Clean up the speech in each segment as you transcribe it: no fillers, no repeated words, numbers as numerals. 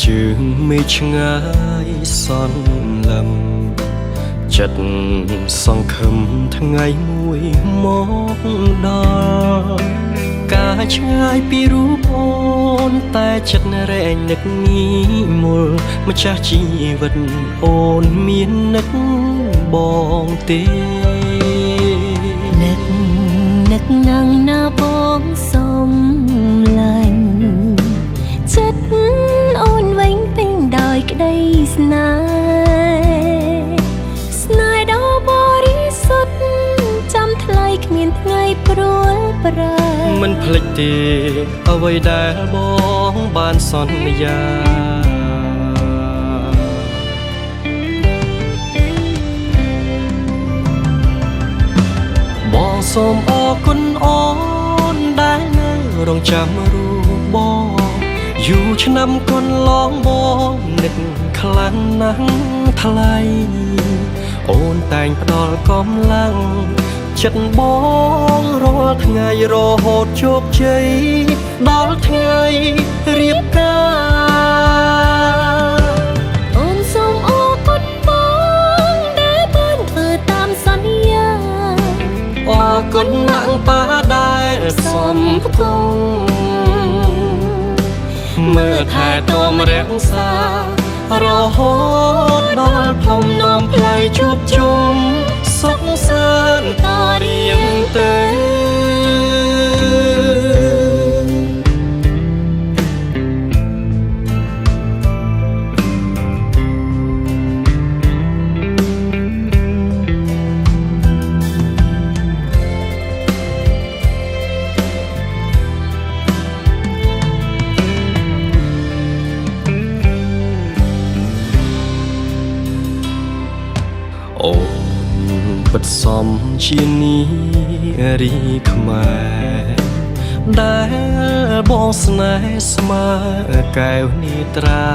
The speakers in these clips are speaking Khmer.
ជើងមេឃឆ្ងាយសន្លឹមចិត្តសង្ឃឹមថ្ងៃមួយមកដល់ការឆ្ងាយពីរូបអូនតែចិត្តរែងនឹកងាយមុលម្ចាស់ជីវិតអូនមាននឹកបងទេនឹកណាំងណាបងសុំឡាញ់ចិត្តអូនវិញពេញដោយក្តីស្នេហ៍ដ៏បរិសុទ្ធចាំថ្លៃគ្មានថ្ងៃព្រួលប្រែមិនភ្លេចទេអ្វីដែលបងបានសន្យាបងសូមអរគុណអូនដែលនៅរងចាំរូបបងយូរឆ្នាំកន្លងបងនឹកខ្លាំងណាស់ថ្លៃអូនតែងផ្ដល់កម្លាំងចិត្តបងរាល់ថ្ងៃរហូតជោគជ័យដល់ថ្ងៃរៀបការអូនសូមអរគុណបងដែលបានធ្វើតាមសន្យាអរគុណណាស់ប៉ាដែលសំគងមើលថែទាំរក្សារហូតដល់ភ្នំនាំផ្លូវជួបជុំសុខសាន្តតរៀងទៅអូនពិតសំជានីរីខ្មែរដែលបងស្នេហ៍ស្មើកែវនេត្រា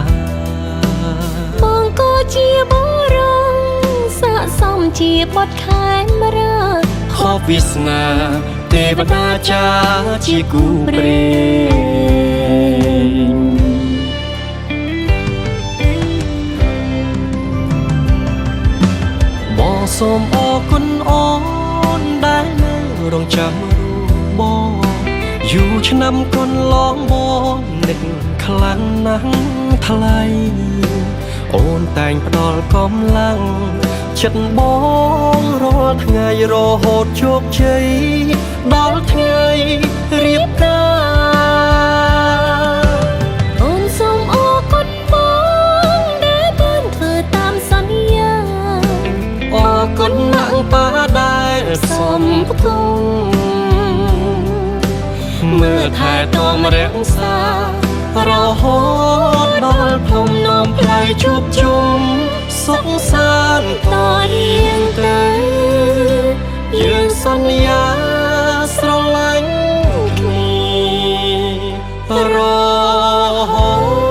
បងក៏ជាបុរសស័ក្តិសមជាបុត្រខែមរាខុសវាសនាទេវតាចាជាគូព្រេងបងសូមអរគុណអូនដែលនៅរងចាំរូបបងយូរឆ្នាំកន្លងបងនឹកខ្លាំងណាស់ថ្លៃអូនតែងផ្ដល់កម្លាំងចិត្តបងរាល់ថ្ងៃរហូតជោគជ័យដល់ថ្ងៃរៀបការអូនសូមអរគុណបងដែលបានធ្វើតាមសន្យាអរគុណណាស់ប៉ាដែលសំគងមើលថែទាំរសារហូតដល់ភ្នំនាំផ្លូវជួបជុំសុខសាន្តតរៀងទៅយើងសន្យាស្រឡាញ់គ្នារហូត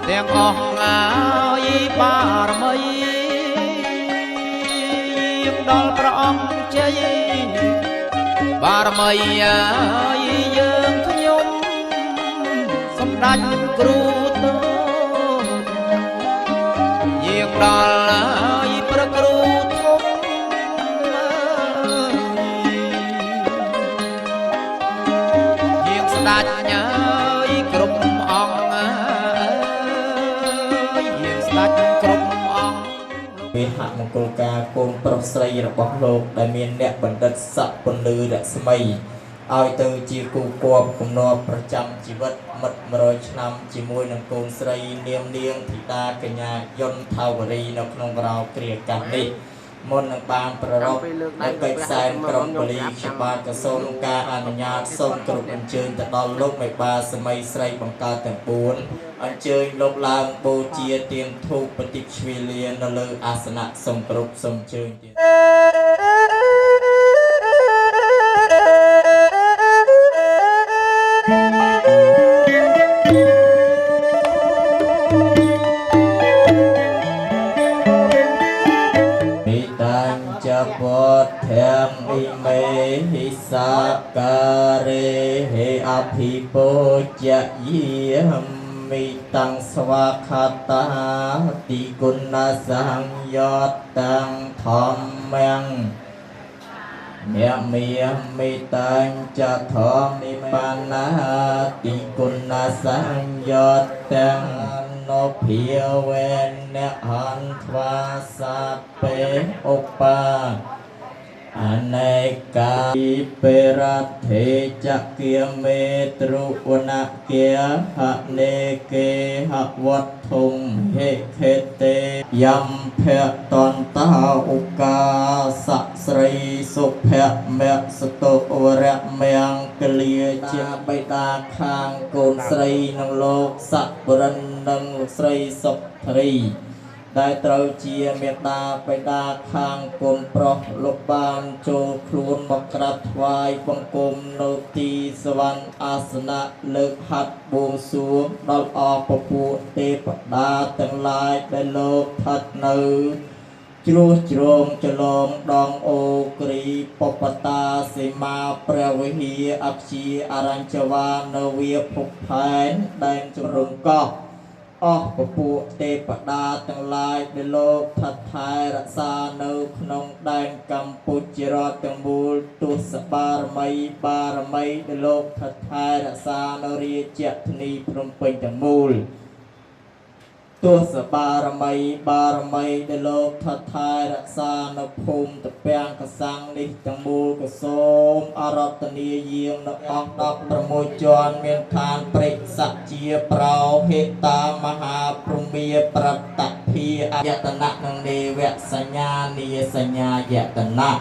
ទាំងអស់ហើយបារមីយាងដល់ព្រះអង្គជ័យបារមីយើងខ្ញុំសម្ដេចគ្រូតូយាងដល់ព្រះគ្រូធំយាងស្ដេចគ្រប់អង្គវិហមង្គលការកូនប្រុសស្រីរបស់លោកដែលមានអ្នកបណ្ឌិតស័កពន្លឺរស្មីឲ្យទៅជាគូគប់គំនាប់ប្រចាំជីវិតមិត្ត100ឆ្នាំជាមួយនឹងកូនស្រីនាមនាងធីតាកញ្ញាយុនថាវរីនៅក្នុងក្រៅគ្រាកាសនេះមុននឹងបានប្ររពនៅកិច្ចសែនក្រុងប៉ូលីខ្ញុំបាទក៏សូមការអនុញ្ញាតសូមគ្រប់អញ្ជើញទៅដល់លោកមេបាសម័យស្រីបង្កើតទាំង4អញ្ជើញលោកឡើងបូជាទៀនធូបប្រតិជ្វីលានៅលើអាសនៈសូមគ្រប់សូមអញ្ជើញទៀត มิตัญจะปดแถมอิเมหิสาการะเหอภิปุจะเยี่ยมมิตังสวาคาตาติกุณสังยอดตังธรรมังเมียเมียมิตัญจะทอมนิปานาติกุณสังยอดตังโนเพียเวนเนหันทวาสะเปอุปาอเนกาเปรัตเถจักเกียเมตรุวนะเกียหะเนเกหะวัตถุงเหเคเตยัมเพตอนตาอุกาสัสรีสุเพเมสตุวระเมียงเกลียเจบดาคางโกนสรีนังโลกสัพปรันนังสรีสุทรีได้เต้าเจียเมตตาไปดาคางกลมปลอกลบบานโจครูนบักรับถวายบังกมโนตีสวรรค์อาสนะเลิกหัดบวงสรวงดอลออกประปูเตปดาทั้งหลายได้โลกทัดเนือจรูจโรงจลองดองโอกรีปปตาสิมาเปรวหีอักชีอารัญจวานเวียภุกแผนแดงจรุงก็ออกประปูเตปดาทั้งหลายได้โลกทัดทายรักษาเนื้อขนมแดงกัมพูจิรอตังบูลตุสบารมัยได้โลกทัดทายรักษาเนื้อเรียเจตนีพรหมเป็นตังบูลตัวสบารมัยได้โลกทัดทายรักษาเนื้อภูมิตะเปียงกสังนิตังบูลกสมอารัตเนียเยียงเนื้อออกดอกประโมจรเมียนทานเปรกสัจเจียเปล่าเหตตามหาพรหมีปรัตตพีอายตนะนังเนเวสัญญานีสัญญายตนะ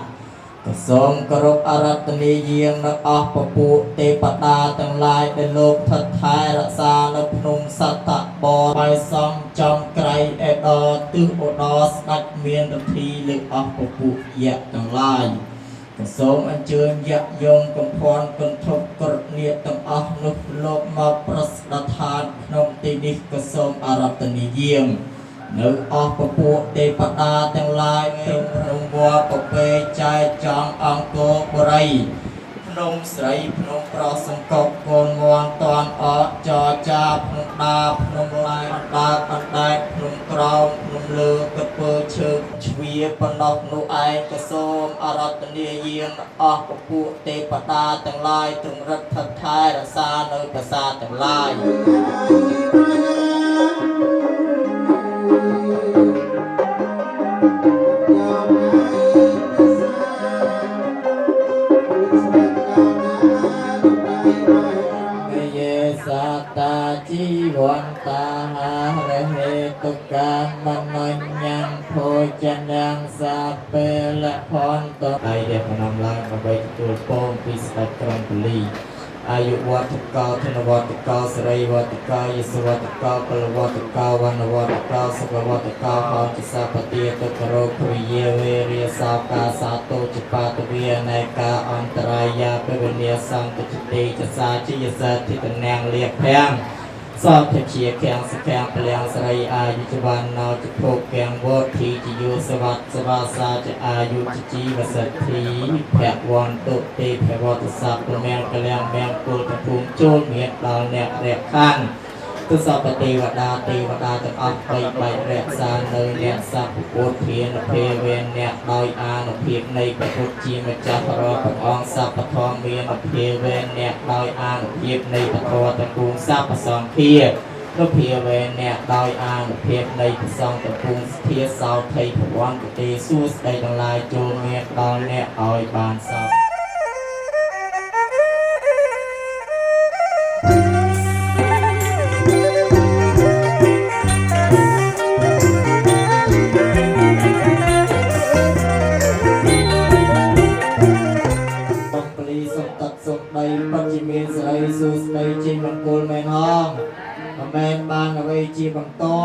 กสมกรบอารัตเนียเยียงเนื้อออกประปูเตปดาทั้งหลายได้โลกทัดทายรักษาเนื้อพนมสัตตะบอไปซองจอมไกรเอดอตึกโอดอสดัดเมียนตทีเลือกออกประปูยะทั้งหลายกสมอัญเชิญยะยงกำพรกันทบกรเนียตังออกนุโลกมาประสดทานขนมตีนิกสมอารัตเนียเยียงเนื้อออกประปูเตปดาทั้งหลายตึงพนมวัวปเปใจจองอังโกบไรพนมใสพนมปรสังกบโกนมวนตอนออกจอจาพนมดาพนมลายดาปันได้พนมกราวพนมเลือกระเปือเชิงชวีปนอกนุไอกระโสมอารัตเนียเยียงออกประปูเตปดาทั้งหลายตึงรัตทัดทายรักษาเนื้อประสาทั้งหลายสัตตาจีวันตาหาระเหตุการมันนยังโพจันังสัพเพละพรตไอเดียพนำลายมาใบตัวโป้งพิสตัดกรองปลีอายุวัตกาธนวัตกาสไรวัตกายสวัตกาปลวัตกาวันวัตกาสกวัตกาหอจิสาปฏิตกโรควิเยเวริยสากาสาโตจิปาตเวียนายกาอันตรายาเปเวเนียสังตจิติจสาจิยสัตถิตแนงเลียกแพงสอบเทียแข็งสแข็งเปลี่ยนสไรอายุจวันนาวจิโภกแกงวอทีจิยุสวัสสวาสาจะอายุจิจีวสัตถีแผกวันตุเตแผกวัตสัพปแมงกะแลงแมงกุลตะพุงโจนเมียดาวเนกแรกข้างตุสัพเทวดาจะอัพไปแรกสารเนยเนกสัพโอเทียนเพเวนเนกดอยอานุเพียในปทุจีมจักรปองสัพปทองเมียนเพเวนเนกดอยอานุเพียในปทอตะกุงสัพปสองเพียก็เพียเวนเนกดอยอานุเพียในปสองตะกุงเทียสาวไทยผวันกตีสู้ใดทั้งหลายโจเมียดอยเนกออยบานสัพปัจจิเมสไรสุสในจีบังโกลแมนห้องแมนบางเอาไว้จีบังตอ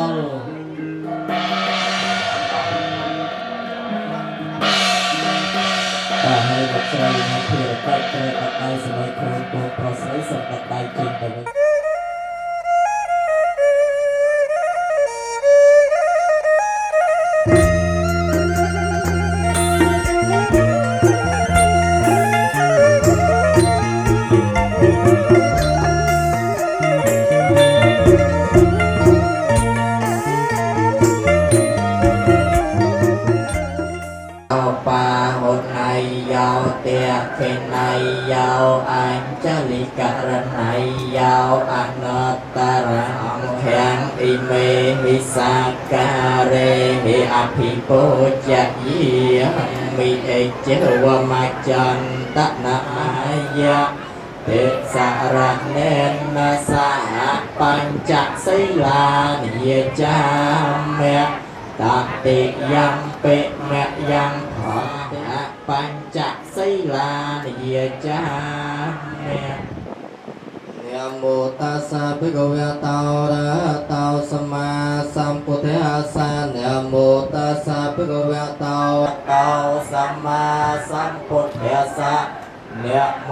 ลต បាទហើយលោកស្រីនៅភារកិច្ចត្រូវដាក់ដៃសម្រាប់ខ្លួនកូនប្រុសស្រីសម្រាប់ដៃជើងទៅវិញเป็นนายยาวอัญชลิกรณัยยาวอนัตตรังแข็งอิเมหิสักการเรหิอภิปุจยิมิเอเจวมาจันตนะมายะเทสารเนนะสหปัญจศีลานิยจามเมตติยังเปเมยังผอปัญจศีลานิยจามเมนะโมตัสสะภะคะวะโตอะระหะโตสัมมาสัมพุทธัสสะนะโมตัสสะภะคะวะโตสัมมาสัมพุทธัสสะนะโม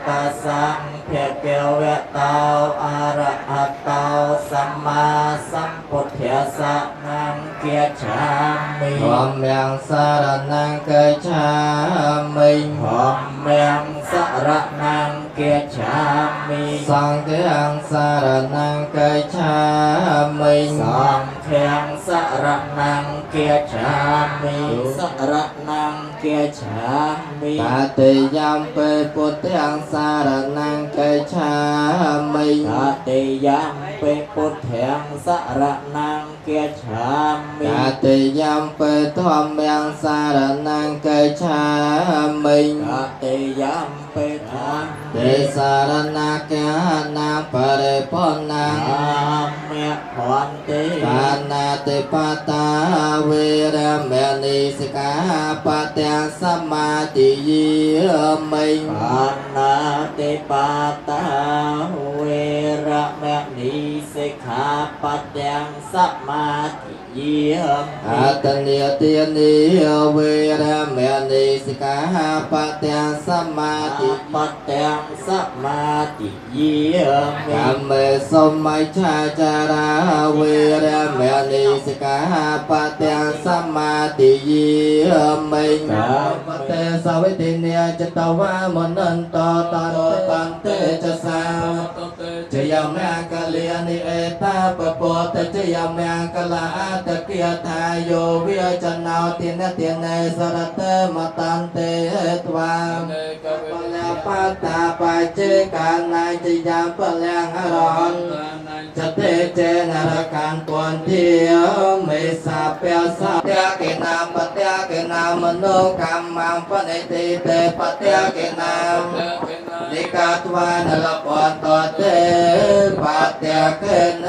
ตัสสะภะคะวะโตอะระหะโตสัมมาสัมพุทธัสสะนังเกียรติฉามิธรรมังสารนังเกฉามิธรรมังสารนังเกียรติฉามิสังฆังสารนังเกฉามิสังฆังสารนังเกียรติฉามิสารนังเกียรติฉามิตติยัมเปพุทธังสารนังเกฉามิตติยัมเปพุทธังสารนังเกียรติฉามิตติยัมเปธัมมังสารนังเกฉามิตติยัมเปธัมเตสารนังเกนาปะเรปนังเมพันติปานาติปตาเวรมณีสิกขาปะตังสมาธิยิมิปานาติปตาเวรมณีสิกขาปะตังสมาธิยิอัตเนียตินิเวรมณีสิกขาปะตังสมาธิปะตังสมาธิยิกัมเมสมัยชาจาราเวรมณีสิกขาปะตังสมาธิยิมิกัมเตสาวิติเนียจตวามนันโตตันเตจะสาจยามะกะเลียนิเอตาปะโปตจยามะกะลาตะเกียทายโยวิจันนาวตินเตเนสรเตมตันเตตวาปัญญาปัตตาปัจเจกานัยจยามปะยังอรหันจะเตเจนรกันปวนเทียวเมสาเปียสาเตียกินามปะเตียกินามโนกรรมังปะเนติเตปะเตียกินามนิกาตวานละปอนตเตปะเตียกิน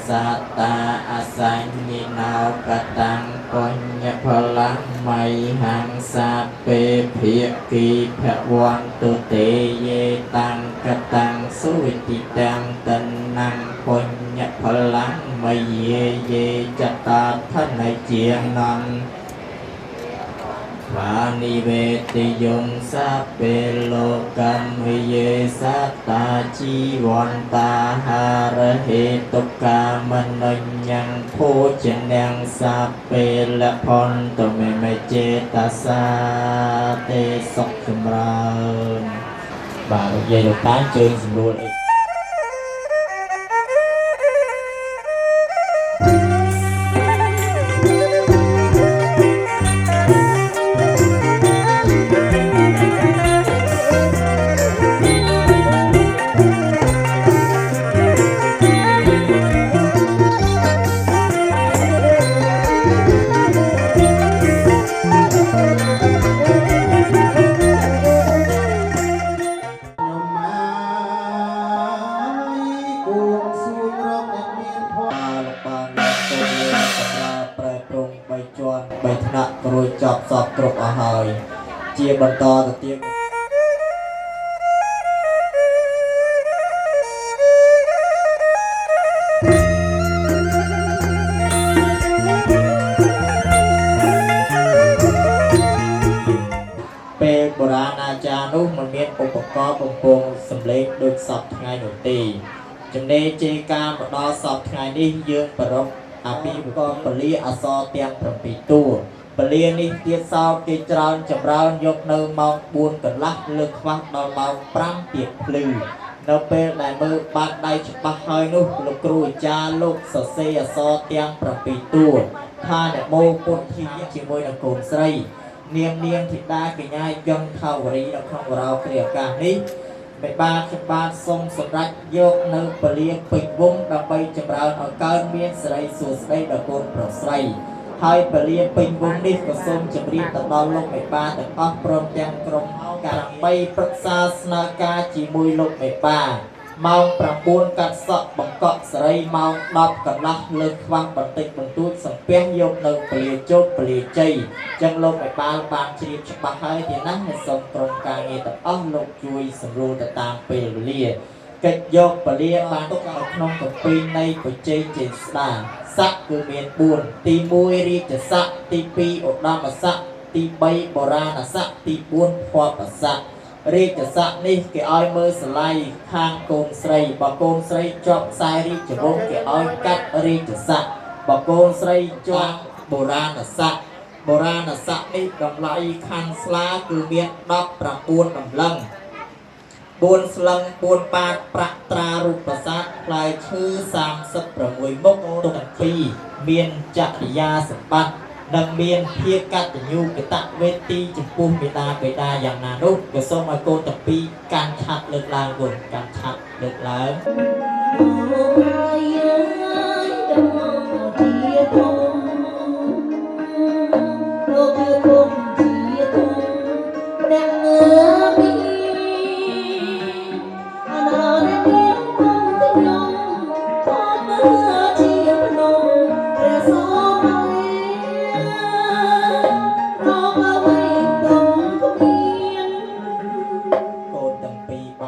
สัตตาอสัญญินาวกตังปัญญพลังไมหังสัพเพเพียกีภวันตุเตเยตังกตังสุวิติตังตันนังปัญญพลังไมเยจตาทนายเจียงนันวานิเวติยงสัพเพโลกัมหิเยสัตตาจีวันตาหาระเหตุกามนัญญังโพชนังสัพเพละพรตุเมเจตสาเตสุขสมราบ่าวใหญ่ลูกตาเชิงสมบูรณ์ ចប់សពគ្រប់អស់ហើយជាបន្តទៅទៀតពេលបុរាណអាចារ្យនោះមិនមានឧបករណ៍បំពងសម្លេងដូចសពថ្ងៃនោះទេចំណេជេរការមកដល់សពថ្ងៃនេះយើងប្រពអាពីកងពលាអសរទាំង7តួពលានេះទៀតសោតគេច្រើនចម្រើនយកនៅម៉ោង4កន្លះលើខ្វះដល់ម៉ោង5ទៀតភ្លឺនៅពេលដែលមើលបាតដៃច្បាស់ហើយនោះលោកគ្រូអាចារ្យលោកសរសេរអសរទាំង7តួថាអ្នកមោពុទ្ធិជាមួយនឹងកូនស្រីនាងធីតាកញ្ញាយន្តថាវរីនៅក្នុងវរោគ្រាអាកាសនេះមេបាខ្ញុំបានសូមសម្រេចយកនៅពលាពេញវងដើម្បីចម្រើនឲ្យកើតមានសិរីសួស្តីដល់កូនប្រុសស្រីហើយពលាពេញវងនេះក៏សូមជម្រាបទៅដល់លោកមេបាទាំងអស់ព្រមទាំងក្រុមការដើម្បីប្រឹក្សាស្នើការជាមួយលោកមេបាម៉ោង9កាត់សក់បង្កក់សិរីម៉ោង10កន្លះលើខ្វះបន្តិចបន្តួចសំពះយកនៅពលាជោគពលាជ័យចឹងលោកមេបាបានជ្រាបច្បាស់ហើយទីណាហើយសូមក្រុមការងារទាំងអស់លោកជួយសម្រួលទៅតាមពេលវេលាកិច្ចយកពលាបានទុកនៅក្នុងគម្ពីរនៃបច្ចេកចេស្តាស័ក្តិគឺមាន4ទី1រាជស័ក្តិទី2ឧត្តមស័ក្តិទី3បុរាណស័ក្តិទី4ភ័ព្វស័ក្តិរាជស័ក្តិនេះគេឲ្យមើលស្លៃខាងកូនស្រីបើកូនស្រីជាប់ខ្សែរាជវង្សគេឲ្យកាត់រាជស័ក្តិបើកូនស្រីជាប់បុរាណស័ក្តិនេះតម្លៃខាន់ស្លាគឺមាន19តម្លឹង4ស្លឹង4ប៉ាតប្រាក់ត្រារូបប្រាសាទផ្លែឈើ36មុខទុក2មានចក្រិយាសម្បត្តិនិងមានភាកតញ្ញូកតវេទីចំពោះមេដាបេដាយ៉ាងណានោះក៏សូមឲ្យកូនទាំងពីរកាន់ឆាត់លើកឡើងគុណកាន់ឆាត់លើកឡើង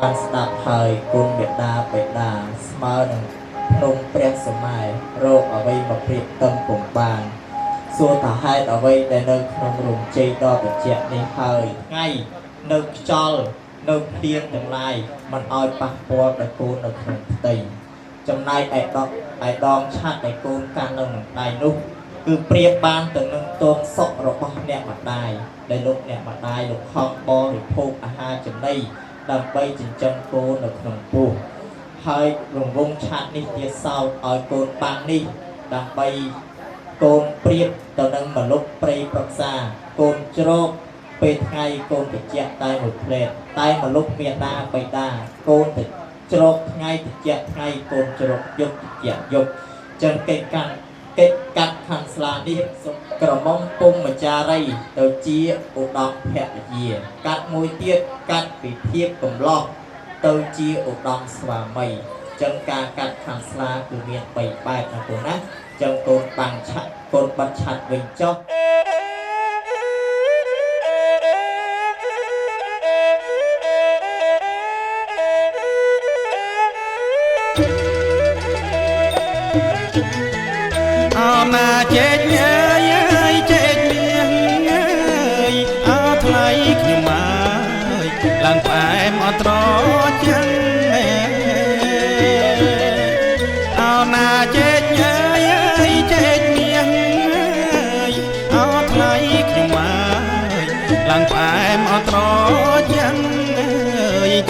បានស្ដាប់ហើយគុណមេដាបេដាស្មើនឹងភ្នំព្រះសម័យរោគអ្វីមកព្រៀបតឹងពុំបានសួរថាហេតុអ្វីដែលនៅក្នុងរោងជ័យដ៏ត្រជាក់នេះហើយថ្ងៃនៅខ្យល់នៅភ្លៀងទាំងឡាយមិនឲ្យប៉ះពាល់ដល់កូននៅក្នុងផ្ទៃចំណែកឯដងឆាត់ដែលកូនកាន់នៅក្នុងដៃនោះគឺព្រៀបបានទៅនឹងទងសុខរបស់អ្នកម្ដាយដែលលោកអ្នកម្ដាយលោកខំបរិភោគអាហារចំណីដើម្បីចិញ្ចឹមកូននៅក្នុងពោះហើយរង្វង់ឆាត់នេះទៀតសោតឲ្យកូនបាំងនេះដើម្បីកូនព្រៀបទៅនឹងមលុបព្រៃប្រឹក្សាកូនជ្រោកពេលថ្ងៃកូនត្រជាក់តែមួយផ្លែតតែមលុបមានតាបៃតាកូនទៅជ្រោកថ្ងៃត្រជាក់ថ្ងៃកូនជ្រោកយប់ត្រជាក់យប់ចឹងកិច្ចកាត់ខាន់ស្លានេះក្រមុំពុំម្ចារីទៅជាឧត្តមភរិយាកាត់មួយទៀតកាត់ពីភាពកំឡោះទៅជាឧត្តមស្វាមីចឹងការកាត់ខាន់ស្លាគឺមាន3បែបណាកូនណាចឹងកូនបាំងឆាត់កូនបាត់ឆាត់វិញចុះណាជែកអើយជែកមាសអើយអើថ្លៃខ្ញុំមកឡើងផ្អែមអត់ត្រចឹងអើណាជែកអើយជែកមាសអើយអើថ្លៃខ្ញុំមកឡើងផ្អែមអត់ត្រចឹង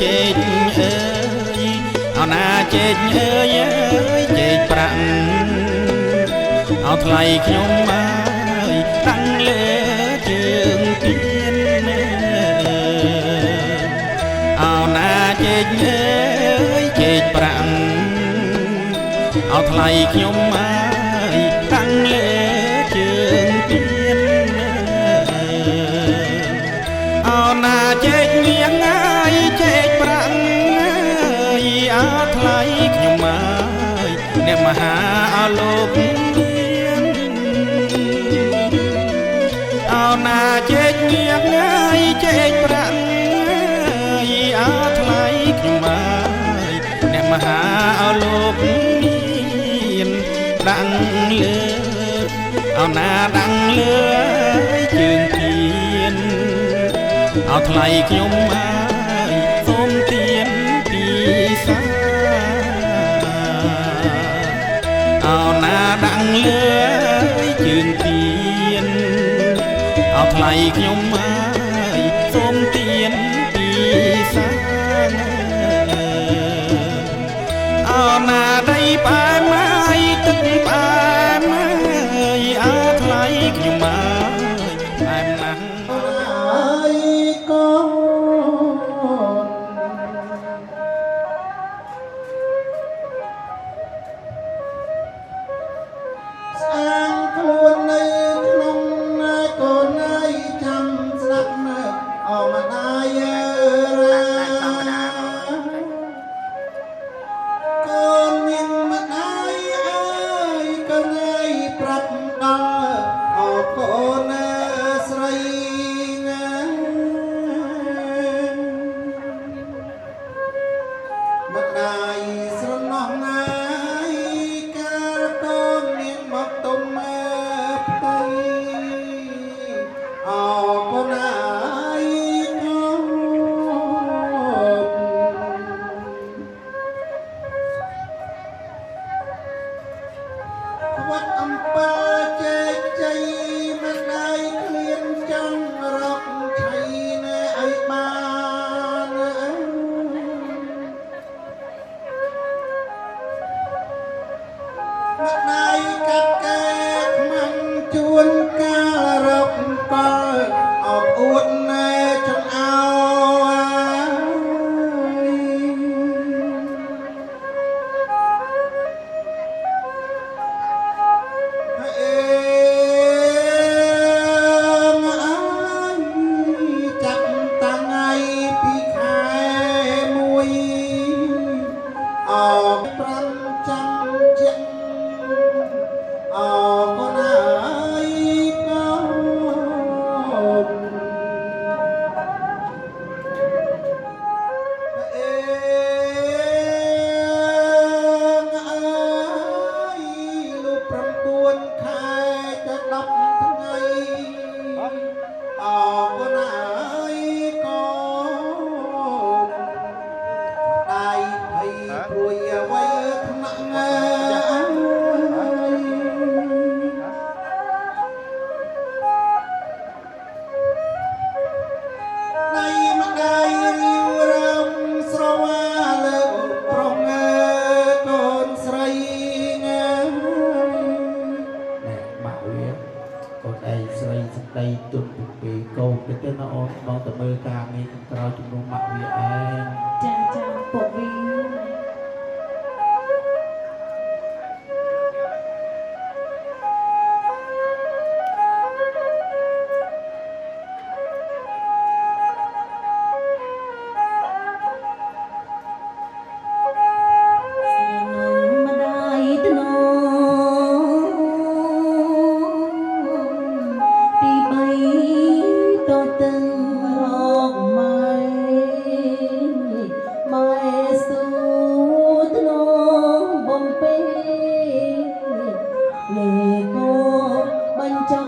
ជែកអើយអើណាជែកអើយជែកប្រាក់អោថ្លៃខ្ញុំមកតាំងលើជើងទៀនអោណាជែកអើយជែកប្រាក់អោថ្លៃខ្ញុំមកតាំងលើជើងទៀនអោណាជែកមាសអើយជែកប្រាក់អោថ្លៃខ្ញុំមកអ្នកមហាអលោកណា ចេកញៀកហើយចេកប្រាក់អើថ្លៃខ្ញុំហើយអ្នកមហាអោលោកមានដាំងលើអោណាដាំងលើជើងគៀនអោថ្លៃខ្ញុំហើយសូមទៀនពីសាអោណាដាំងលើជើងគៀនអោថ្លៃខ្ញុំហើយសូមទៀនពីសាអោណាដីផ្អែមហើយទឹកផ្អែមហើយអោថ្លៃខ្ញុំហើយផ្អែមណាស់ហើយកូនស្អាងខ្លួននៅក្នុងកូនឯងចាំស្ដាប់នៅអមណាយរាកូនមានម្ដាយអើយកូនឯងប្រាប់ដល់អកូនស្រីណាម្ដាយស្រណោះណាយកាលកូនមានមកទុំផ្ទៃអកូនឯងកូនវត្តអំពើជែកជ័យមិនដៃឃ្លៀនចង់រកឆៃណែឲ្យបានមិនដៃកាត់កែខ្មាំងជួនកាលរកកលអបអួតណែចង្អោចាប់តាំងថ្ងៃពីខែមួយអ5ចាំជាក់អកូនហើយកូនអើយលោក9ខែទៅ10ថ្ងៃអកូនហើយកូនដៃភ័យព្រួយអ្វីថ្នាក់ដៃម្ដាយរៀវរំស្រវាលើប្រុងកូនស្រីណាបាក់វាកូនឯងស្រីស្ដីទុនពីកូនទៅណាអូនបងទៅមើលការងារខាងក្រៅជំនុំបាក់វាឯង ចាចាពុកវិញម្ដាយធ្នោទី3តតឹងរកម៉ែម៉ែសូធ្នោបំពេលើកោបញ្ចុក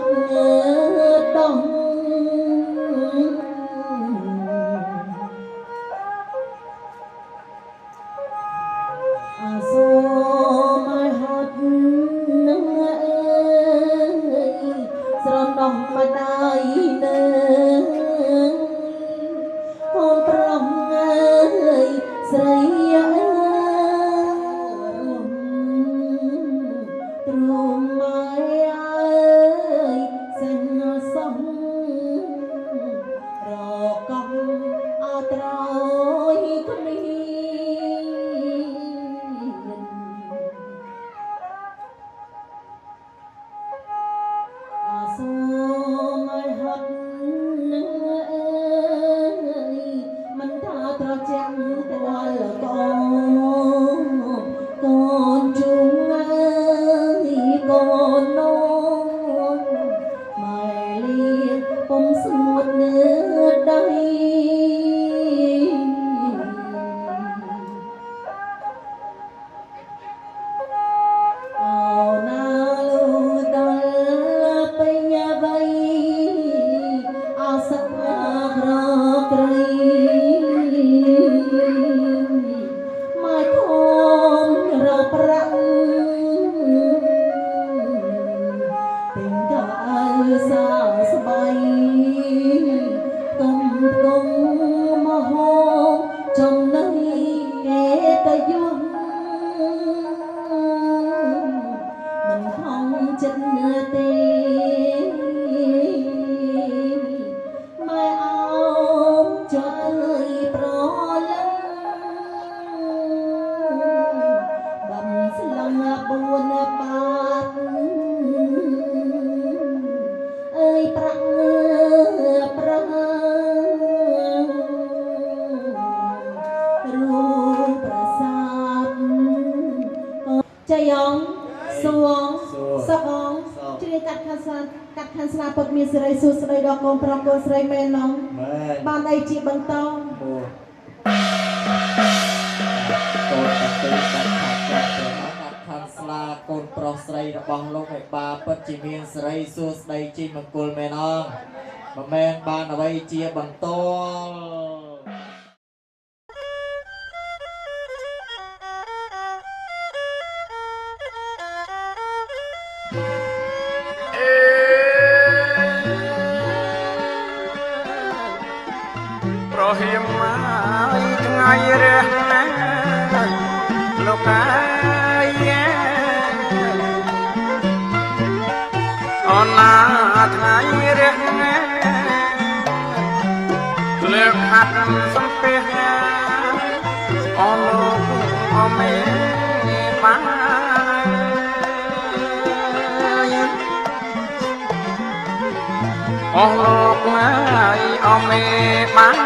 ដោះអាសូមកហត់នឹងអើយស្រណោះម្ដាយនឹងកូនប្រុសអើយស្រីអើយទ្រូងម៉ែអើយសេះសំរកកំអត់ត្រយគ្មានអាសូមកហត់នឹងអើយមិនថាត្រជាក់ទៅដល់កូនកូនជុំអើយកូន ចិត្តទេម៉ែអោមចុយប្រលឹងបំស្លឹង4បាតអើយប្រាក់ប្រារូបប្រាសាទចៃងសួងសុខងជ្រាបកាត់ខាងស្នាពុតមានសេរីសួស្ដីដល់កូនប្រុសកូនស្រីមែនណងបានអីជាបន្តកូនតាទៅកាត់ខាងស្លាកូនប្រុសស្រីរបស់លោកឲ្យបាពិតជាមានសេរីសួស្ដីជិះមង្គលមែនអងមិនមែនបានអ្វីជាបន្តប្រហៀមមកថ្ងៃរះណាលោកអាយអូនណាថ្ងៃរះណាលើកហាត់សំពេះអូនលោកអូមេបានអស់លោកហើយអស់មេបាន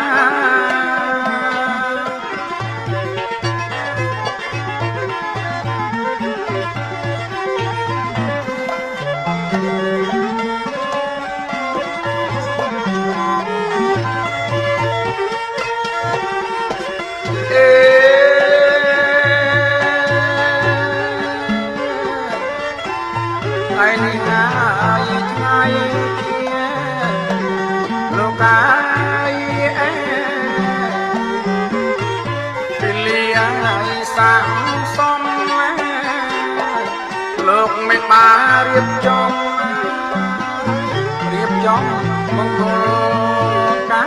ថ្ងៃនេះហើយថ្ងៃលោកអាយពេលលីឲ្យសាំសំលោកមិនបានរៀបចំមង្គលកា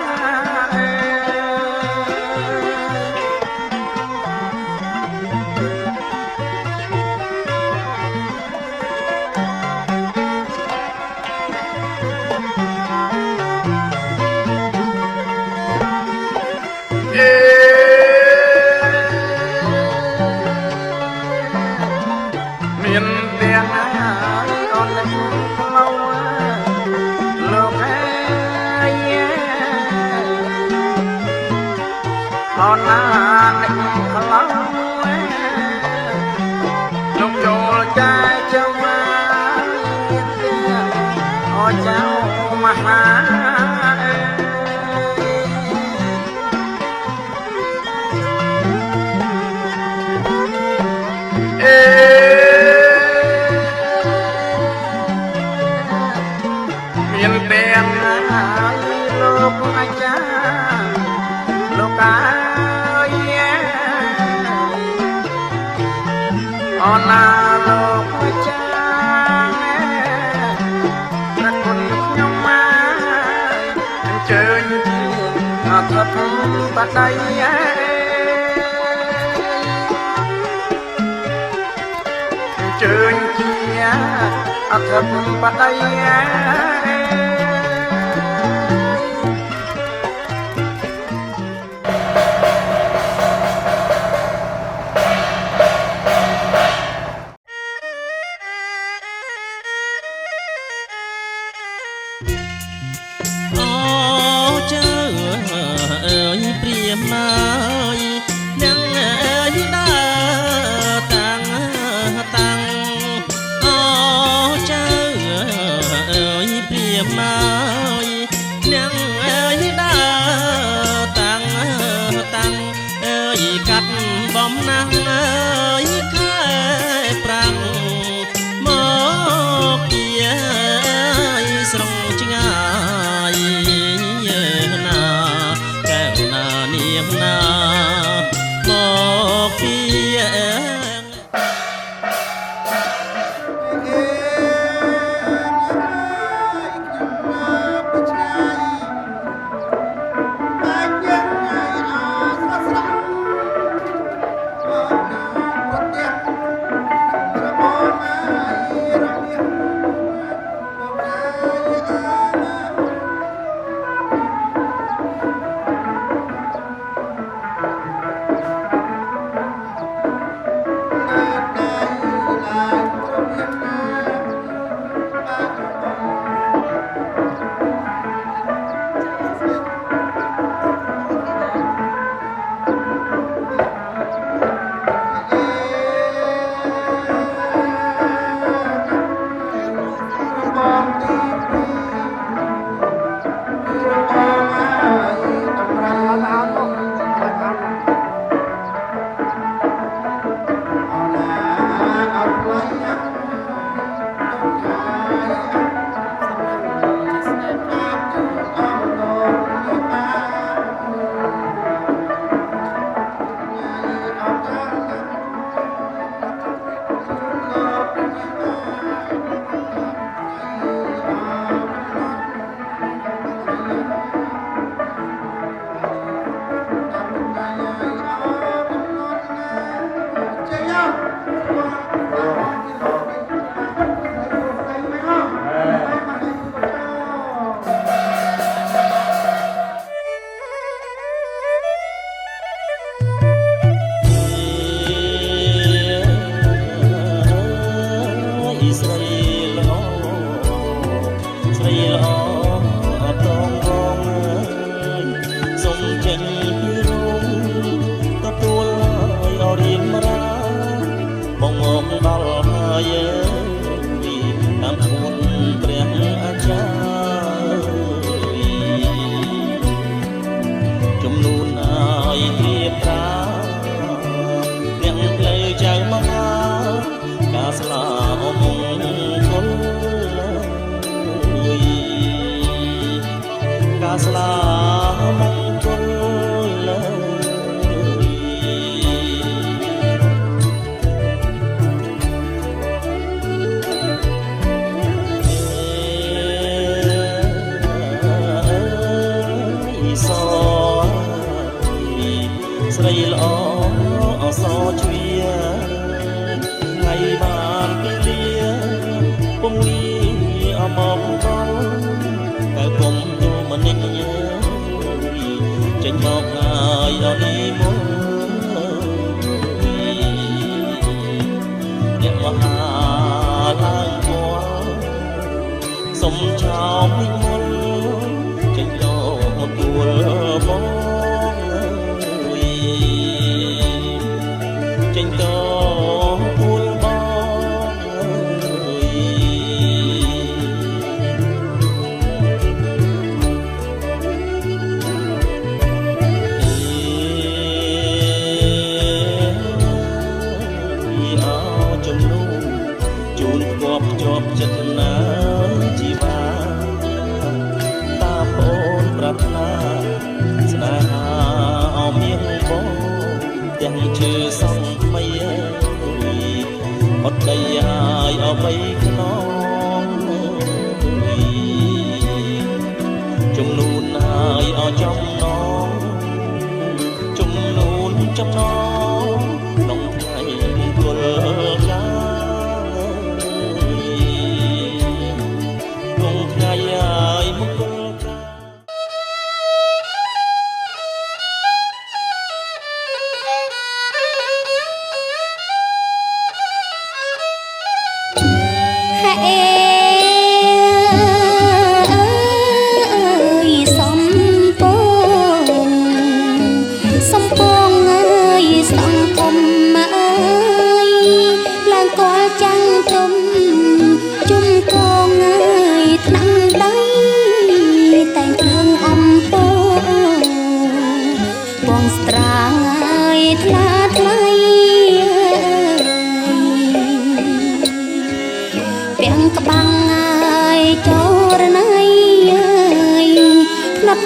មានទាំងអូននឹងខ្លោលោកហើយអូនណានឹងខ្លោលោកចូលចាយចាំមកអូចៅមហាមានទាំងលោកអាចារ្យលោកអាយអូនណាលោកអាចារ្យប្រគុណខ្ញុំមកអញ្ជើញអធិបបតីជើញជាអធិបតីអូចៅអើយព្រាមណាយនឹងអើយដើរតាំងអូចៅអើយព្រា ស្រីល្អស្រីល្អអត់តងងងសុំចេញពីរោងទទួលឲ្យរៀងរាបងងដល់ហើយតាមគុណព្រះអាចារ្យជំនួនឲ្យព្រៀបប្រាទាំងផ្លូវចៅមហាការស្លាប់មង្គលការស្លាប់មង្គលស្រីល្អអសជ្វាថ្ងៃបានពេលលាពុំងាយអមមកដល់តែពុំយល់មិននិញចេញមកហើយដល់នេះមកអ្នកមហាឡើងគួរសុំចោមនិមលចេញដល់ទួលមកចេញតពួលបងជំនួជូនផ្គាប់ភ្ជាប់ចិត្តណាជីវាតាមអូនប្រាថ្នាស្នេហាអមមានបងទាំងជឿសង្ថ្មីអត់ដីហើយអបីខ្នងជំនួនហើយអចំណងជំនួនចំណងក្នុងថ្ងៃមង្គលការក្នុងថ្ងៃហើយមង្គលការ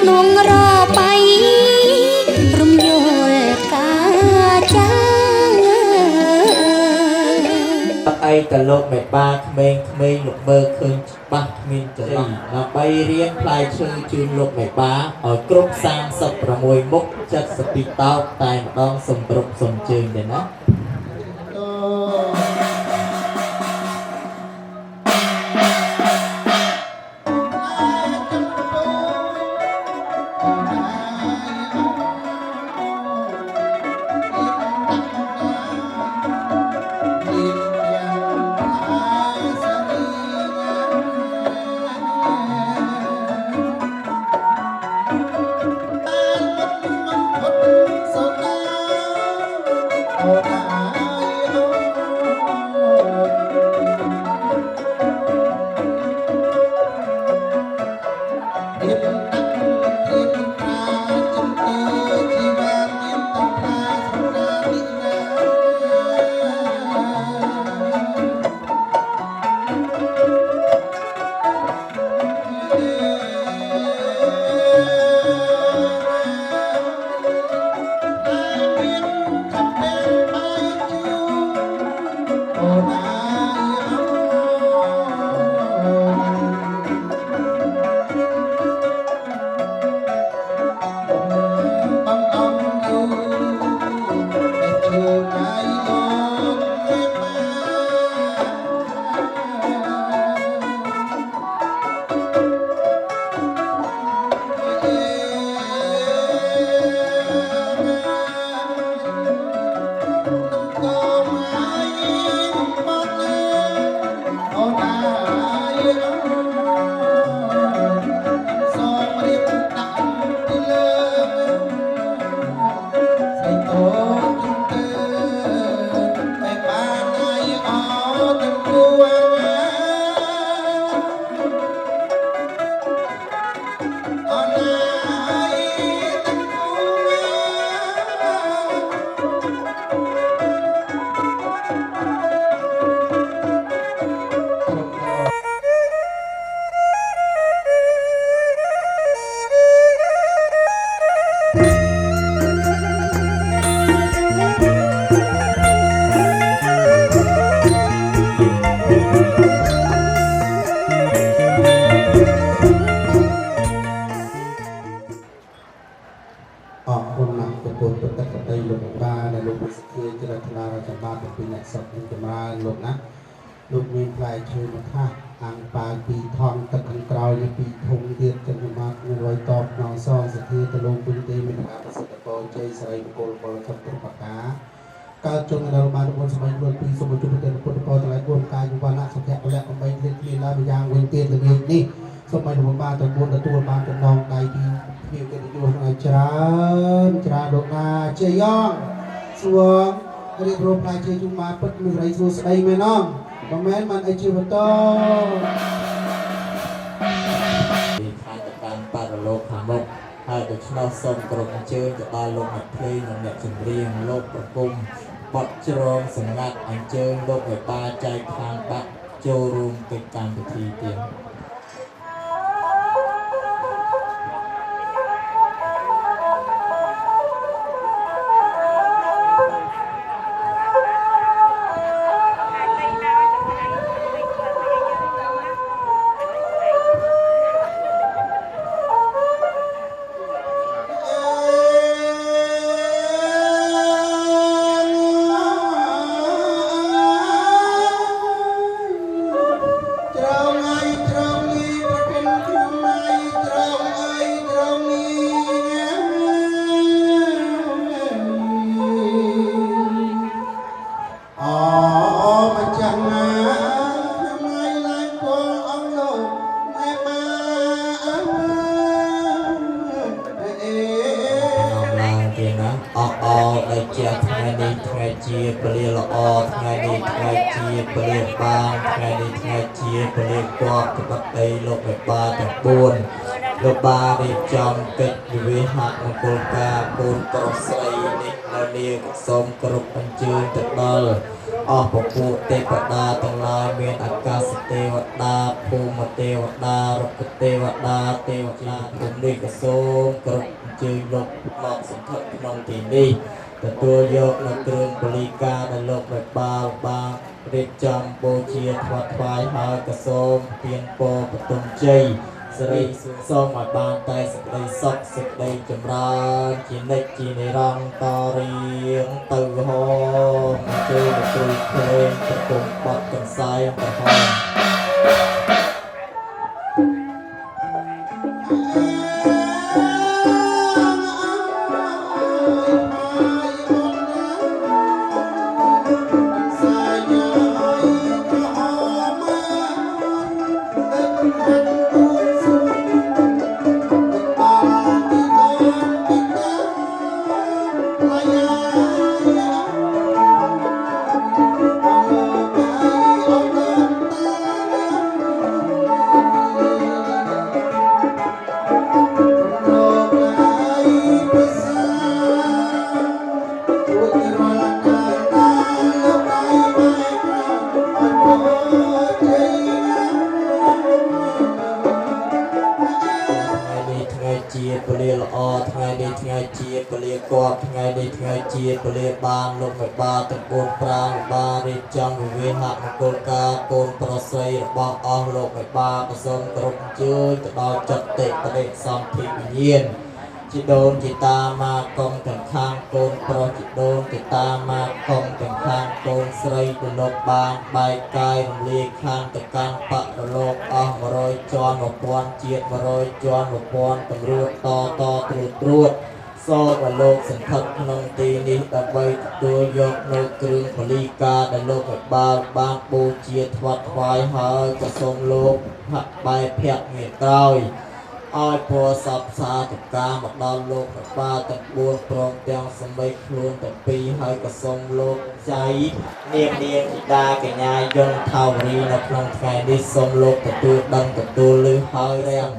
លួងរបៃរំយល់ការចាងអីតលោកមេបាក្មេងៗលោកមើលឃើញច្បាស់គ្មានចន្លោះដើម្បីរៀនផ្លែឈើជូនលោកមេបាឲ្យគ្រប់36មុខ72តោកតែម្ដងសំរុបសំជើងទេណាOh ឈើមកថាអាំងប៉ាពីថងទឹកខាងក្រោយពីធំទៀតចឹងមកនឹងរយតបក្នុងសងសធាទៅលោកពុញទេមានការប្រសិទ្ធផលជ័យស្រីបកលពលខិតគ្រប់ប្រការកើតជុំដល់បានបុណ្យសម័យព្រោះពីសូមជួបប្រទេសពុទ្ធពលទាំងឡាយ4កាយវណ្ណៈសុភៈពលៈ8គ្លៀតគ្លៀនឡើងម្យ៉ាងវិញទៀតល្ងាចនេះសូមឲ្យរបស់បានទាំង4ទទួលបានចំណងដៃពីភ្ញៀវកិត្តិយសឲ្យច្រើនលោកណាជ័យយ៉ងសួងរៀបរាប់ផ្លែជ័យជុំមកពិតមានរីសួស្ដីមែនអងមិនមែនបានអីជាបន្តពីខាងទៅកាន់បរិលោកខាងមុខហើយដូច្នោះសូមគោរពអញ្ជើញទៅដល់លោកអ្នកភ្លេងនិងអ្នកចម្រៀងលោកប្រគំបទជ្រងសម្ងាត់អញ្ជើញលោកមេបាចែកខាងបាក់ចូលរួមកិច្ចកម្មពិធីទៀត ជាពលិល្អថ្ងៃនេះថ្ងៃជាពលិបានថ្ងៃនេះថ្ងៃជាពលិគប់ក្បត់ដីលោកមេបាទាំង4លោកបារៀបចំកិច្ចវិវាហមង្គលការកូនប្រុសស្រីនេះនៅនាងសូមគ្រប់អញ្ជើញទៅដល់អស់ពពួកទេវតាទាំងឡាយមានអាកាសទេវតាភូមិទេវតារុក្ខទេវតាទេវតាគុំនេះក៏សូមគ្រប់អញ្ជើញលោកមកសន្ធិដ្ឋក្នុងទីនេះទទួលយកនៅគ្រឿងពលីការដែលលោកមេបាបានរៀបចំបូជាថ្វាត់ថ្វាយហើយក៏សូមទានពរបន្ទុំជ័យសិរីសូមឲ្យបានតែសេចក្តីសុខសេចក្តីចម្រើនជានិច្ចជានិរន្តរ៍តរៀងទៅហងជួយមកជួយភ្លេងប្រគំបទកំសាយប្រហោង បានលោកមេបាទាំង4ប្រាងបារៀបចំវិវាហមង្គលការកូនប្រុសស្រីរបស់អស់លោកមេបាក៏សូមគ្រប់អញ្ជើញទៅដល់ចតិបដិសន្ធិវិញ្ញាណជីដូនជីតាមកកុំទាំងខាងកូនប្រុសជីដូនជីតាមកកុំទាំងខាងកូនស្រីទៅលោកបានបែកកាយរំលាយខាងទៅកាន់បរលោកអស់100ជាន់1000ជាតិ100ជាន់1000តម្រួតតត្រួតសូមឲ្យលោកសន្ធិដ្ឋក្នុងទីនេះដើម្បីទទួលយកនៅគ្រឿងពលីការដែលលោកមេបាបានបូជាថ្វាត់ថ្វាយហើយក៏សូមលោកហាក់បែបភ័ក្រងារក្រោយឲ្យពរសពសាធិការមកដល់លោកមេបាទាំង4ព្រមទាំងសមីខ្លួនទាំងពីរហើយក៏សូមលោកចៃនាងធីតាកញ្ញាយន្តថាវរីនៅក្នុងថ្ងៃនេះសូមលោកទទួលដឹងទទួលឮហើយរាំង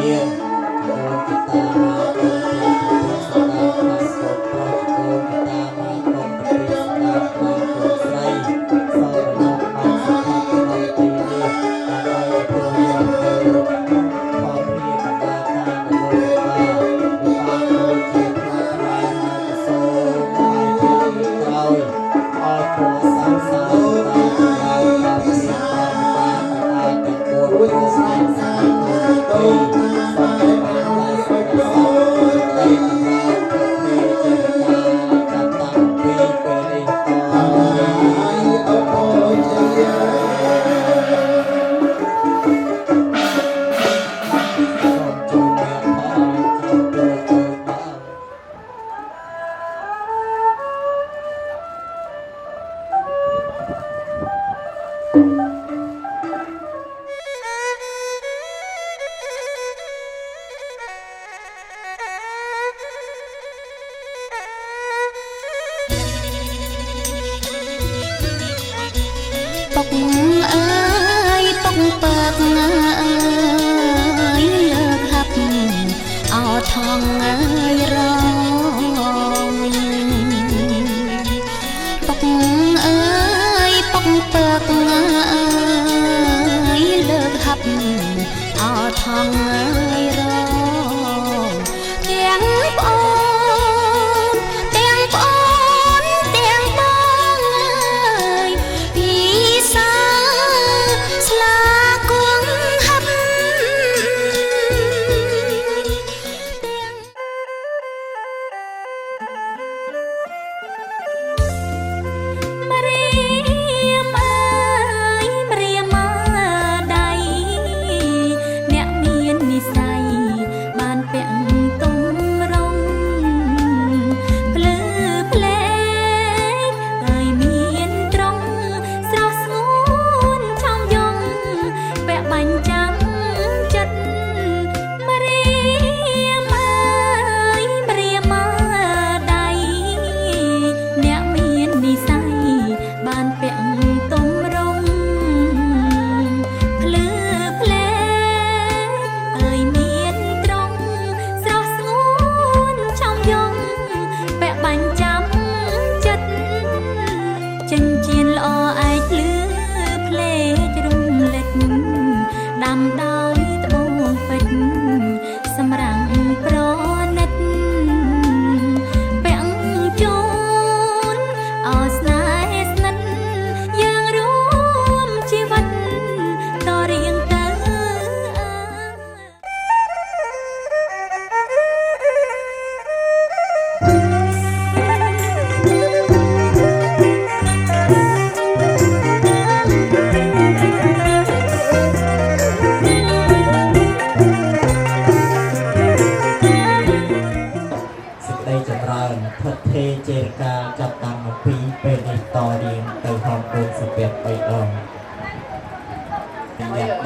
เ ងអើយរងពុកអើយពុកពើកអើយលើកហាប់អោថងអើយរងទាំងប្អូនទាំងប្អូនទាំងបងអើយពីសាស្លាគង់ហាប់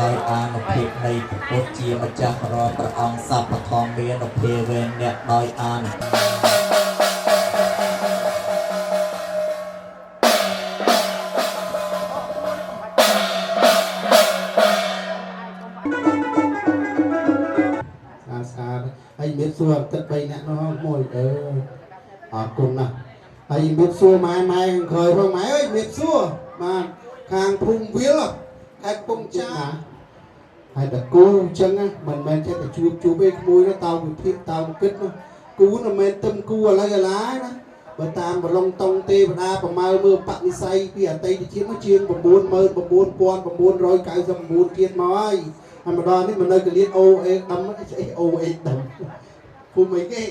ដោយអានុភាពនៃពុទ្ធជាម្ចាស់រាល់ព្រះអង្គសព្វធម្មមានអភិវេនអ្នកដោយអានុហើយមានសួរទឹក3អ្នកនោះមួយអរគុណណាស់ហើយមានសួរម៉ែក្រោយផងម៉ែអើយមានសួរបាទខាងភូមិវាលខេត្តកំពង់ចាមហើយតគូអញ្ចឹងមិនមែនចេះតែជួបឯក្មួយទៅវិភាគតគិតនោះគូមិនមែនទឹមគូឥឡូវណាបើតាមប្រឡងតុងទេវតាប្រមើលមើលបនិស័យពីអតីតជាតិមកជាង 99,999 ទៀតមកហើយហើយម្ដងនេះមិននៅកលៀនអូអេដំស្អីអូអេដំភូមិអីគេ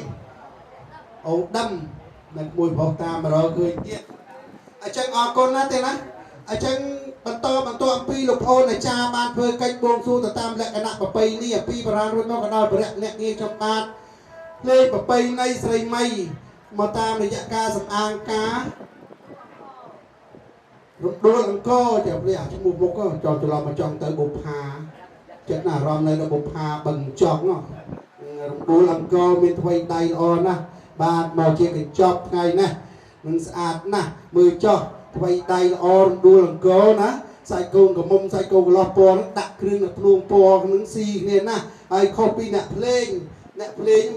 អូដំនៅមួយប្រុសតាមរកឃើញទៀតអញ្ចឹងអរគុណណាស់ទេណាអញ្ចឹងបន្តអំពីលោកប្អូនអាចារ្យបានធ្វើកិច្ចបួងសួងទៅតាមលក្ខណៈប្រពៃណីពីបរាណរួចមកក៏ដល់ព្រះអ្នកងារចំបាទលេខប្រពៃណីស្រីមីមកតាមរយៈការសម្អាងការរំដួលអង្គរតែព្រះឈ្មោះមុខចង់ច្រឡំមកចង់ទៅបុប្ផាចិត្តណាអារម្មណ៍នៅបុប្ផាបឹងចង់រំដួលអង្គរមានថ្មីដៃល្អណាស់បាទមកជាកញ្ចប់ថ្ងៃនេះនឹងស្អាតណាស់មើលចោះថ្មីដៃល្អរំដួលអង្គរណាសាច់កូនកមុំសាច់កូនកន្លោះពណ៌ដាក់គ្រឿងនៅភ្នួងពណ៌នឹងស៊ីគ្នាណាហើយខុសពីអ្នកភ្លេង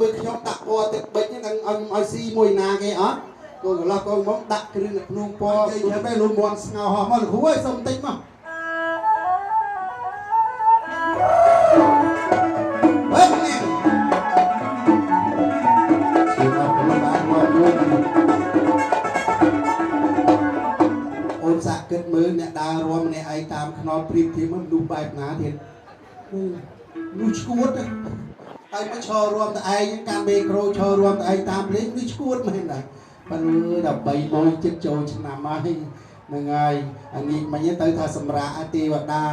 មើលខ្ញុំដាក់ពណ៌ទឹកបិចហ្នឹងឲ្យស៊ីមួយណាគេអត់កូនកន្លោះកូនមុំដាក់គ្រឿងនៅភ្នួងពណ៌គេយ៉ាងម៉េចលូមន់ស្ងោហោះមកលោកគ្រូអើយសុំបន្តិចមកហេនេះជាមកប្រឡាក់មកមួយអូនសាក់គិតមើលអ្នកដើររួមម្នាក់ឯងតាមខ្នល់ព្រៀបធៀបមិននោះបែបណាទៀតនោះឈួតហើយមកឈររួមតែឯងការមេក្រូឈររួមតែឯងតាមលេងនេះឈួតមែនដែរប៉ុន្តែដើម្បីមកចិត្តចូលឆ្នាំហើយហ្នឹងហើយអានេះមិញទៅថាសម្រាប់ទេវតា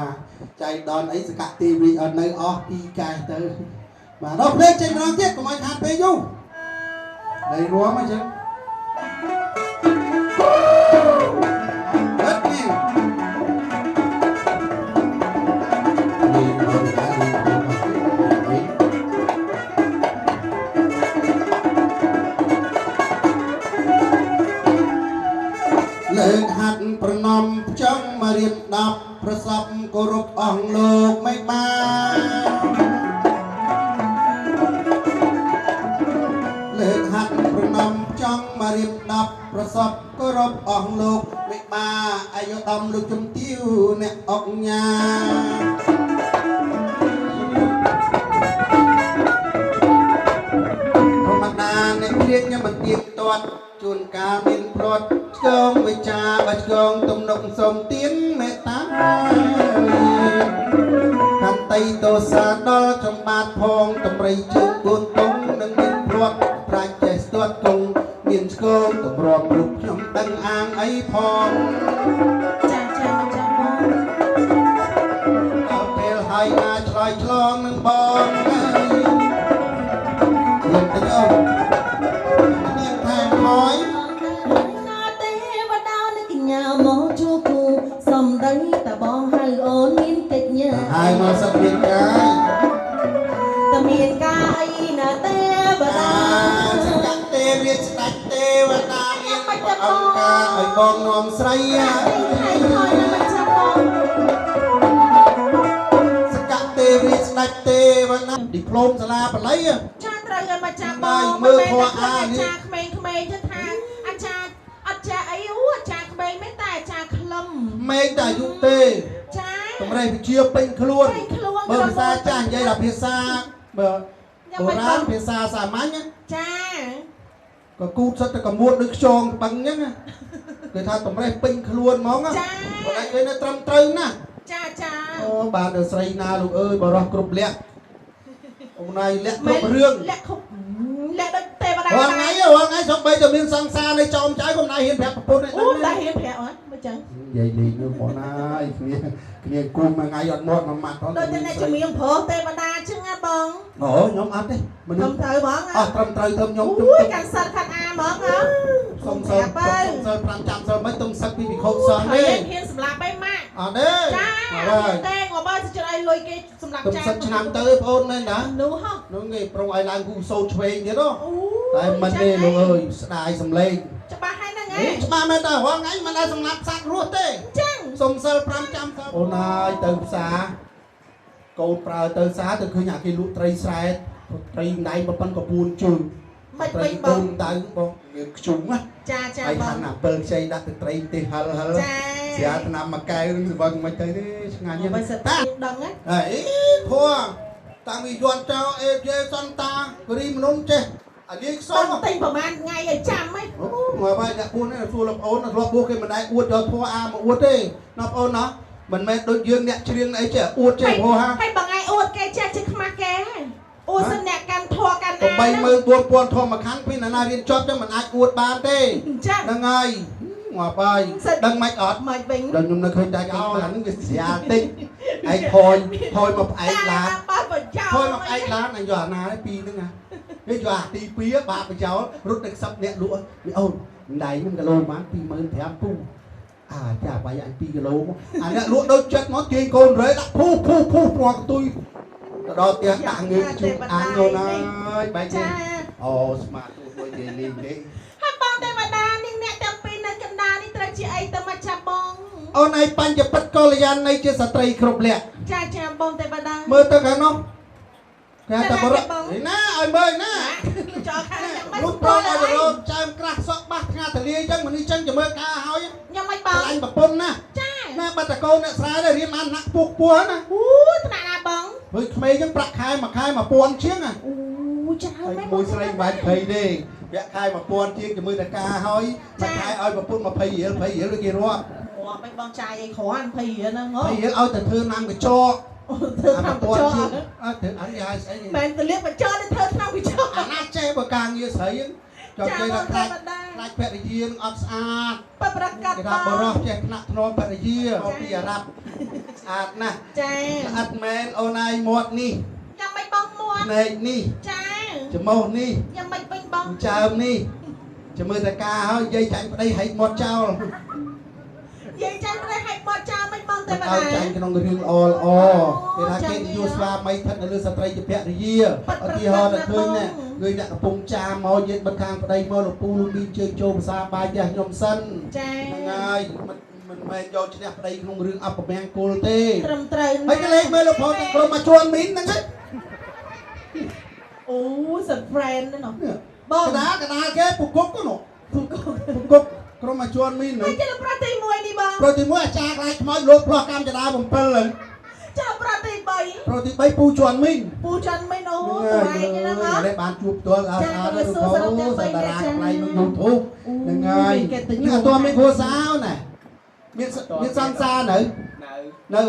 ចៃដនអីសកទេវរីអត់នៅអស់ពីកែទៅបាទដល់ភ្លេងចេញម្ដងទៀតកុំឲ្យខាតពេកយូរដៃរួមអញ្ចឹងលើកហាត់ប្រណំចង់មករៀប10ប្រសពគោរពអស់លោកមិនបាន ប្រសពគោរពអស់លោកវិបាអាយុដំលោកជំទាវអ្នកអុកញ៉ាធម្មតាអ្នកព្រានញ៉ាំមិនទៀងទាត់ជួនកាលមានព្រាត់ឆ្កងវិចាបើឆ្កងទំនុកសុំទៀនមេត្តាខន្តីទោសាដល់ចំបាទផងតម្រៃជើងគួនតុងនឹងមានព្រាត់ប្រាជ្ញចេះស្ទាត់គង់មានឆ្កងតម្រាំរូបខ្ញុំដឹងអាងអីផងចាបងដល់ពេលហើយណាឆ្លើយឆ្លងនឹងបងមានតែអូនមានថែមហើយណាទេវតានឹងកញ្ញាមកជួគូសំដីតបងហៅអូនមានកិច្ចញើហើយមកសឹកមានកាយតមានការអីណាទេវតាសកាត់ទេរៀបស្ដេចទេវតាមានអង្គការឲ្យបងនាំស្រីហើយហើយមិនចាំបងសកាត់ទេរៀបស្ដេចទេវតាឌីប្លូមសាលាបល័យចាត្រូវឲ្យមកចាំបងមើលធွာអានេះចាក្មេងៗទៅថាអាចារ្យអត់ចាអីអូអាចារ្យក្មេងមិនតែអាចារ្យខ្លឹមមេតែអាយុទេចាតម្រេះវិជាពេញខ្លួនបើភាសាចាស់និយាយដល់ភាសាបើបុរាណភាសាសាមញ្ញចាក៏គូតសិតតែកមួតដូចខ្យងបឹងអញ្ចឹងគេថាតម្រេះពេញខ្លួនហ្មងចាបើតែគេនៅត្រឹមត្រូវណាចាអូបាទដល់ស្រីណាលោកអើយបរោះគ្រប់លក្ខអូនឯងលក្ខគ្រប់រឿងលក្ខគ្រប់លក្ខដូចទេវតារាល់ថ្ងៃសូម្បីតែមានសង្សារនៃចោមចៅក៏មិនហ៊ានប្រាប់ប្រពន្ធអូតែហ៊ានប្រាប់អត់មិនចឹងនិយាយលេងនោះបងណាយគ្នាគូមួយថ្ងៃអត់មកមួយម៉ាត់ផងដូចតែអ្នកជំនាញប្រុសទេវតាចឹងណាបងអូខ្ញុំអត់ទេមនុស្សត្រូវហ្មងអត់ត្រឹមត្រូវធ្វើខ្ញុំអូយកាន់សិលខាត់អាហ្មងសុំសិល5ចាំសិលមិនទុំសឹកពីវិខុសសទេហ៊ានសម្លាប់ឯម៉ាក់អត់ទេចាតែងបើទៅចុចឲ្យលុយគេសម្លាប់ចាទុំសឹកឆ្នាំទៅបងអូនមែនតានោះហ៎នោះគេប្រុងឲ្យឡើងគូសូឆ្វេងទៀតហ៎តែមិនទេលោកអើយស្ដាយសំឡេងច្បាស់ហើយហ្នឹងឯងច្បាស់មែនតើរាល់ថ្ងៃមិនដែលសម្លាប់សត្វរស់ទេចឹងសុំសិល5ចាំសិលអូនហើយទៅផ្សារកូនប្រើទៅផ្សារទៅឃើញអាគេលក់ត្រីស្រែត្រីដៃប៉ុណ្ណឹងក៏4ជើងមិនបងទៅបងវាខ្ជុំណាចាហើយថាណា7ខ្ចីដាក់ទៅត្រីទេហិលចាស្រាថ្នាំមួយកែវនឹងស្វឹងមិនទៅទេឆ្ងាញ់ហ្នឹងតាដឹងហ៎អីធัวតាំងពីយន់ចោអេជេសន្តារីមនុស្សចេះអាលីខ្សោះតែប្រហែលថ្ងៃឲ្យចាំហ៎អូមកបាយអ្នកពួននេះសួរលោកអូនធ្លាប់បួសគេមិនដែរអួតយកធัวអាមកអួតទេណាបងអូនណាមិនមែនដូចយើងអ្នកច្រៀងអីចេះអួតចេះព្រោះហើយបងឯងអួតគេចេះជិះខ្មាស់គេអួតសិនអ្នកកាន់ធัวកាន់អា34000ធំមួយខាងពីណារៀនចប់ចឹងមិនអាចអួតបានទេហ្នឹងហើយមកបាយដឹងមិនអត់មិនវិញដល់ខ្ញុំនៅឃើញតែកោហ្នឹងវាស្រាលតិចឯងថយមកផ្អែកឡានថយមកផ្អែកឡានអញយកអាណាពីរហ្នឹងណានេះយកអាទី2បាក់បចោលរត់ទឹកសឹកអ្នកលក់នេះអូនដៃខ្ញុំគីឡូបាន25000ពូចាបាយអញ2គីឡូអាអ្នកលក់ដូចចិត្តមកទាញកូនរ៉េដាក់ភូព្រោះកទុយទៅដល់ផ្ទះដាក់ងើជុំអានអូនហើយបែកទេអូស្មាតមួយនិយាយលេងទេហើយបងទេវតានាងអ្នកទាំងពីរនៅកណ្ដាលនេះត្រូវជាអីទៅមកចាប់បងអូនឯងបញ្ញពិតកល្យាណីជាស្ត្រីគ្រប់លក្ខចាបងទេវតាមើលទៅខាងនោះគេតែបរោះណាឲ្យមើលណាចោលខាងចាំមិនលោកប្រងឲ្យបរោះចើមក្រាស់សក់បាស់ថ្ងាតលាអញ្ចឹងមនុស្សអញ្ចឹងจะមើលការហើយខ្ញុំមិនបងអញប្រពន្ធណាចាណាបាត់តកូនអ្នកស្រែរៀនបានណាក់ពោះណាអូថ្នាក់ណាបងហើយក្មេងអញ្ចឹងប្រាក់ខែមួយខែ1000ជាងអូច្រើនមែនមួយស្រីមិនបាច់20ទេប្រាក់ខែ1000ជាងจะមើលតែការហើយមួយខែឲ្យប្រពន្ធ20រៀលដូចគេរាប់មិនបងចាយអីគ្រាន់20រៀលហ្នឹង20រៀលឲ្យតែធ្វើណាំកញ្ចក់ធ្វើឆ្នាំកញ្ចក់អត់ធ្វើអីហើយស្អីមែនទៅលៀបកញ្ចក់ទៅធ្វើឆ្នាំកញ្ចក់អាណាចេះបើការងារស្រីចង់និយាយថាខ្លាចភរិយានឹងអត់ស្អាតប្រកាសគេថាបរោះចេះថ្នាក់ធ្នាប់ភរិយាមកពីអារ៉ាប់ស្អាតណាស់ចាស្អាតមែនអូនឯងមាត់នេះយ៉ាងមិនបងមាត់ភ្នែកនេះចាច្រមុះនេះយ៉ាងមិនពេញបងចើមនេះចាំមើលតែការហើយនិយាយចាញ់ប្តីហែកមាត់ចោលនិយាយចាញ់ប្តីហែកមាត់ចោលមិនបងតែបើចាញ់ក្នុងរឿងល្អគេថាគេយល់ស្វាមីស្ថិតនៅលើស្ត្រីជាភរិយាឧទាហរណ៍តែឃើញណាឃើញអ្នកកំពុងចាមកយើងបិទខាងប្តីមកលោកពូលោកមីជើងចូលភាសាបាយផ្ទះខ្ញុំសិនចាហ្នឹងហើយមិនមែនយកឈ្នះប្តីក្នុងរឿងអបមង្គលទេត្រឹមត្រូវហើយគេលេងមើលលោកផងតែក្រុមមកជួនមីនហ្នឹងអូសិន friend ហ្នឹងបងកដាគេពុកគុកនោះពុកគុក គុកក្រុមអាជួនមីន ហើយចេះប្រតិមួយនេះបង ប្រតិមួយអាចារ្យខ្លាចខ្មោចលោកផ្លោះកម្មចដា7ហ្នឹង ចាប្រតិ3 ប្រតិ3ពូជួនមីន ពូចាន់មិនអូទៅឯងហ្នឹងហ៎ តែបានជួបផ្ទាល់អត់អត់ទៅពោសាតារាខ្លាយក្នុង YouTube ហ្នឹងហើយនេះអត់ទាន់មានគ្រួសារណាមានសង្សារនៅ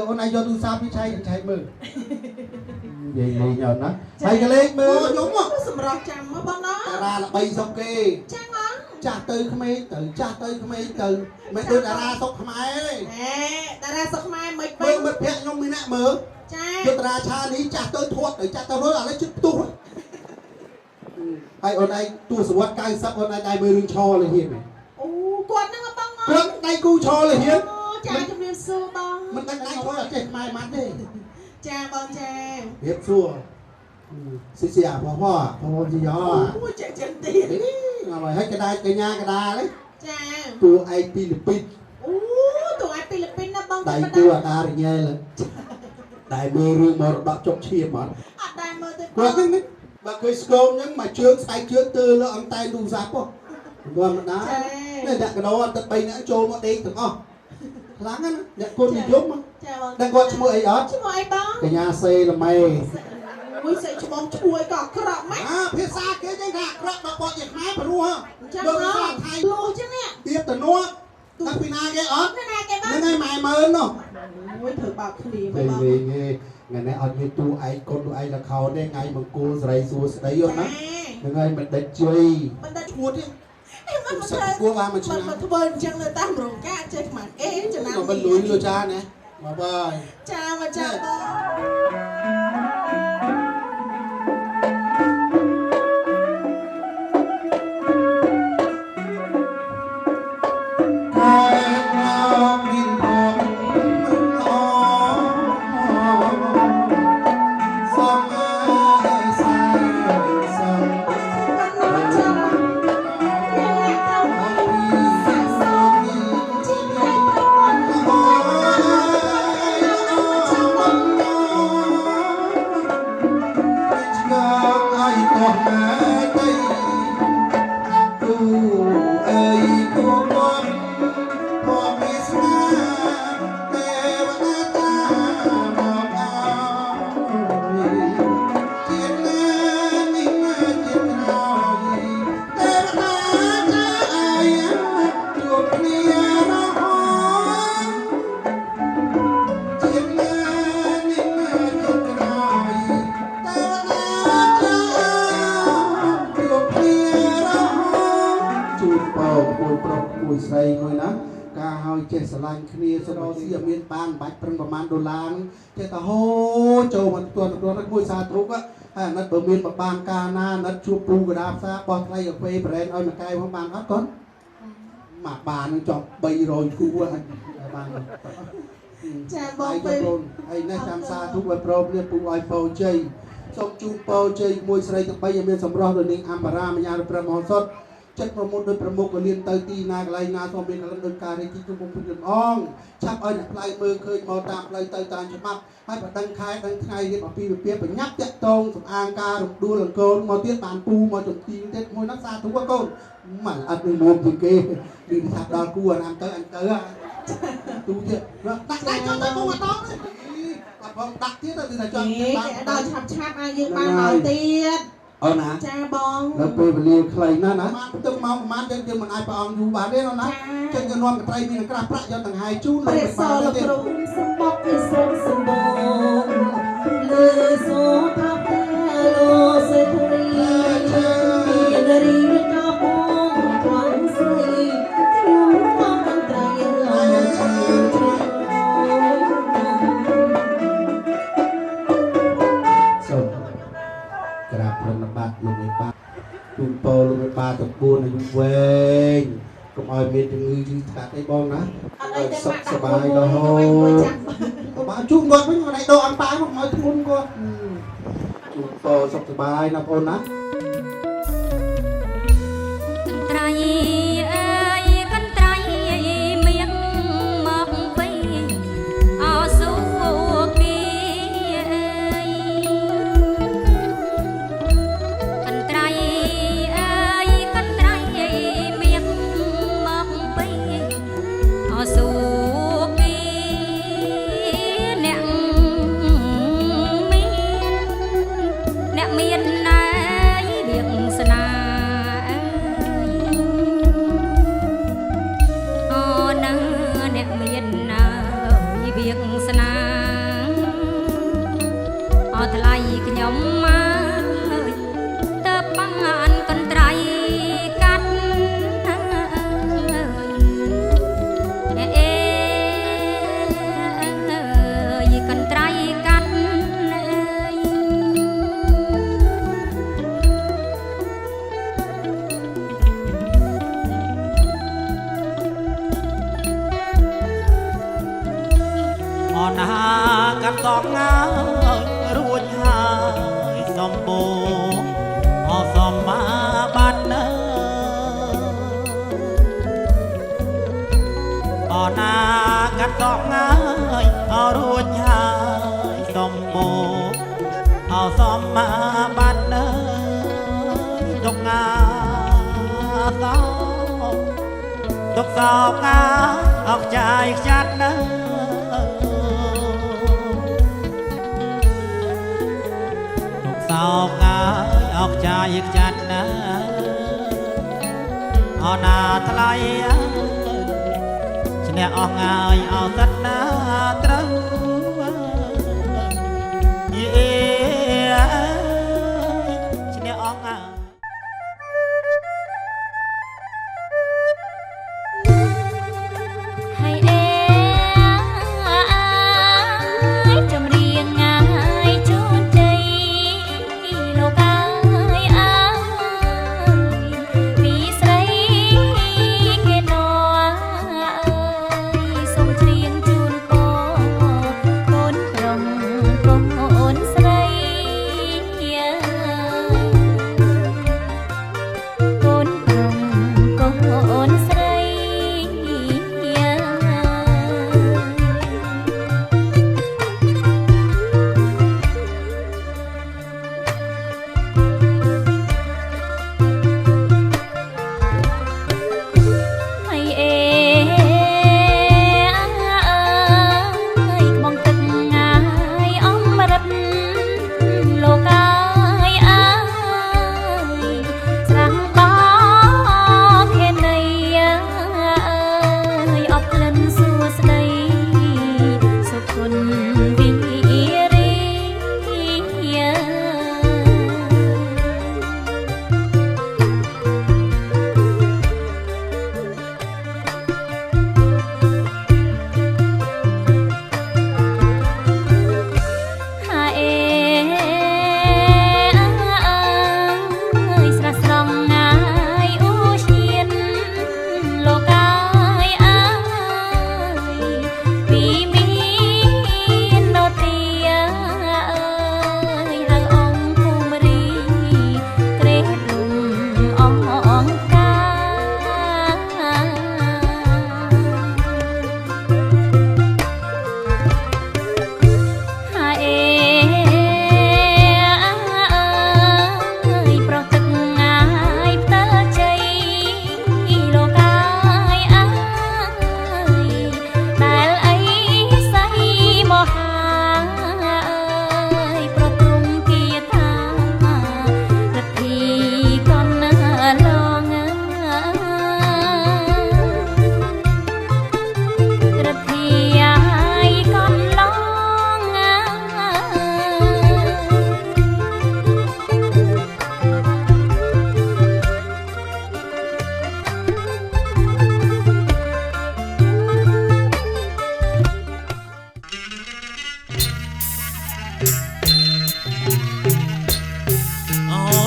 អូនឯងយកទូរស័ព្ទពីឆៃមើលនិយាយលេងអត់ណាហើយកលេងមើលយំមក សម្រាប់ចាំមកបងណា តារាល្បីសុកគេ ចាំងអង ចាស់ទៅក្មេងទៅចាស់ទៅក្មេងទៅមិនដូចតារាសុកខ្មែរទេ តារាសុខខ្មែរមិន មើលមិត្តភក្តិខ្ញុំមានអ្នកមើល ចា យុទ្ធរាឆានេះចាស់ទៅធាត់ទៅចាស់ទៅរត់ឥឡូវជិតផ្ទុះហើយអូនឯងទូសវត្ត90អូនឯងដែរមើលរឿងឆលើហ៊ានទេ អូគាត់ហ្នឹងបង គាត់ដៃគូឆលើហ៊ាន ចាជំរាបសួរបង មិនដឹងដៃធ្វើអត់ចេះខ្មែរម៉ាត់ទេ ចាបងចា រៀបសួរស៊ីអាพ่อជីយ៉ោ អូចេះចឹងទៀត អើហើយកដាកញ្ញាកដាលេ ចា តួឯងពីលពីត អូតួឯពីលីពីនណាបង ដៃគូអដារញ៉ែលតែមើលរឿងមរតកជុកឈាមអត់ អត់ដែរមើលទៅ គាត់ហ្នឹងបើឃើញស្គមហ្នឹងមកជើងស្បែកជើងទៅលើអង្តែទូរស័ព្ទហ៎ធម្មតានេះដាក់កដោអត់ទឹក3នាក់ចូលមកដេកទាំងអស់ខ្លាំងណាស់អ្នកគុណនិយម ចាបង ដឹងគាត់ឈ្មោះអីអត់ ឈ្មោះអីបង កញ្ញាសេលម៉េ មួយសេឈ្មោះឈ្មោះអីក៏អាក្រក់ម៉េច ភាសាគេចឹងថាអាក្រក់ដល់បត់ជាខ្មែរព្រោះ ចា បើ បង ភាសាថៃ លោះចឹងនេះ ទៀតទៅនោះតែពីណាគេអត់ ណាគេបង ហ្នឹងហើយម៉ែមើលនោះ មួយធ្វើបោកគ្នា វេ បង វេថ្ងៃនេះអត់មានទូឯងកូនទូឯងលខោទេថ្ងៃមង្គលសេរីសួស្ដីអត់ណាហ្នឹងហើយមិនដេចជ័យ មិនដាច់ ឈួតទេ មិន សិតគួរបានមួយឆ្នាំ មិនធ្វើអញ្ចឹងនៅតាមរោងការចេះខ្មាស់អេចំណាំ មិនលួយលួចាណាមកបាយ ចាមកចាបង ស្រីមួយណាការឲ្យចេះស្រឡាញ់គ្នាសរស៊ីមានបានបាច់ប្រឹងប្រមាណដុល្លារចេះតែហូចូលមកទាន់មួយសាធុកហើយអាណិតបើមានបបានការណាអាណិតជួបពូកដាផ្សារបោះថ្លៃកាហ្វេប្រេនឲ្យមួយកែផងបានអត់កូនមកបានចង់300គូហើយបាន ចាបងទៅ ហើយនេះចាំសាធុកឲ្យប្រមនេះពូឲ្យពោជ័យសូមជូនពោជ័យមួយស្រីទាំង3ឲ្យមានសម្រស់ដូចនាងអមរាមញ្ញាព្រះមហោសថចិត្តប្រមុខដោយប្រមុខក៏លៀនទៅទីណាកន្លែងណាសូមមានកលិនដោយការរីកទីគុំពុទ្ធអងឆាប់ឲ្យអ្នកផ្លៃមើលឃើញមកតាមផ្លូវទៅតាមច្បាប់ហើយបើដឹងខែដឹងថ្ងៃរៀបអំពីវិពាបញ្ញាប់តាក់តងសំអាងការរំដួលអង្គរមកទៀតបានពូមកជំទីទៀតមួយនោះសាធុកកូនមិនអត់នឹងមកពីគេគឺថាដល់គូអានទៅអញទៅទូទៀតដាក់ដៃចូលទៅមកអត់ដល់អត់ផងដាក់ទៀតទៅថាចង់ដល់ឆាប់ឲ្យយើងបានដល់ទៀត អូនណា ចាបង នៅពេលវេលាខ្លីណាស់ណាទឹកមកប្រហែលយើងមិនអាចព្រះអង្គយូរបានទេណាចឹងយើងនាំកត្រីមានក្រាស់ប្រាក់យកទាំងហើយជូន ព្រះសរលោកគ្រូសម្បកពីសូមសម្បូរលើសូថាតែលោសេធរីមានរីកាបងត្រង់ស្រីខ្ញុំមកកន្ត្រៃឡើយសូមក្រាបប្រណិប័តលោកមេបាជូនពរលោកមេបាទាំង4អាយុវែងកុំឲ្យមានជំងឺយឺតស្កាត់អីបងណាឲ្យសុខសប្បាយរហូតបើជូនគាត់វិញមិនឲ្យដោអំប៉ាមកឲ្យធ្ងន់គាត់ជូនពរសុខសប្បាយណាបងណា កន្ត្រៃអើយកន្ត្រៃមៀងមកវិញអោសុគីអើយកន្ត្រៃអើយកន្ត្រៃមៀង មានណាយវាស្នាអូនឹងអ្នកមានណាយវាស្នាអត់ថ្លៃខ្ញុំមកតើបានកន្ត្រៃកាត់កន្ត្រៃកាត់អនាកាត់តងងារួចហើយសំបូរអសំមាបាត់នៅអនាកាត់តងងារួចហើយសំបូរអសំមាបាត់នៅដងងាសោទុកសោកាអកចាយខ្ចាត់នៅសោកហើយអកចាយខ្ចាត់ណាអណាថ្លៃឈ្នះអស់ងាយអោសិតណាត្រូវយេឈ្នះអស់ងាយហើយចម្រៀងងាយជូនជ័យលោកអើយអើយពីស្រីគេនអើយសូមច្រៀងជូនពរកូនប្រុងកូនស្រីកូនប្រុងកូនស្រី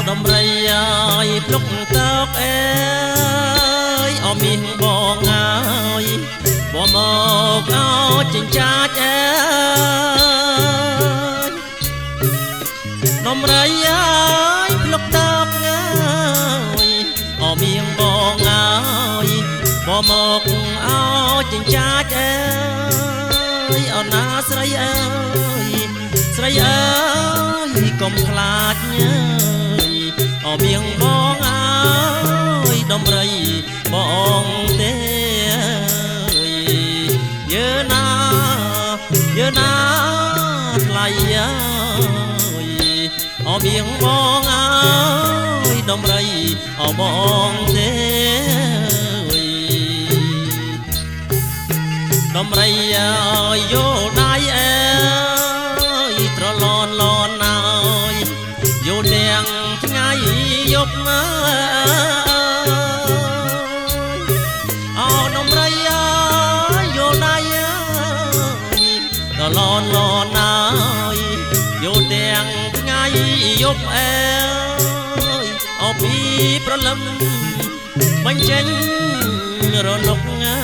ដំរីហើយភ្លុកតើកអើយអមមានបងហើយបងមកអោចិញ្ចាចអើយដំរីហើយភ្លុកតើកអើយអមមានបងហើយបងមកអោចិញ្ចាចអើយអណាស្រីអើយស្រីអើយកុំខ្លាចញើអមៀងបងអើយដំរីបងទេយើណាថ្លៃអើយអមៀ ងមងអើយដំរីអោបងទេដំរីអើយយោដៃអើយត្រឡនលនអើយយោទាំងថ្ងៃយប់អើយអោដំរីអើយយោដៃអើយត្រឡនលនអើយយោទាំងថ្ងៃយប់អើយអោពីប្រលឹមបញ្ចេញរលកអើ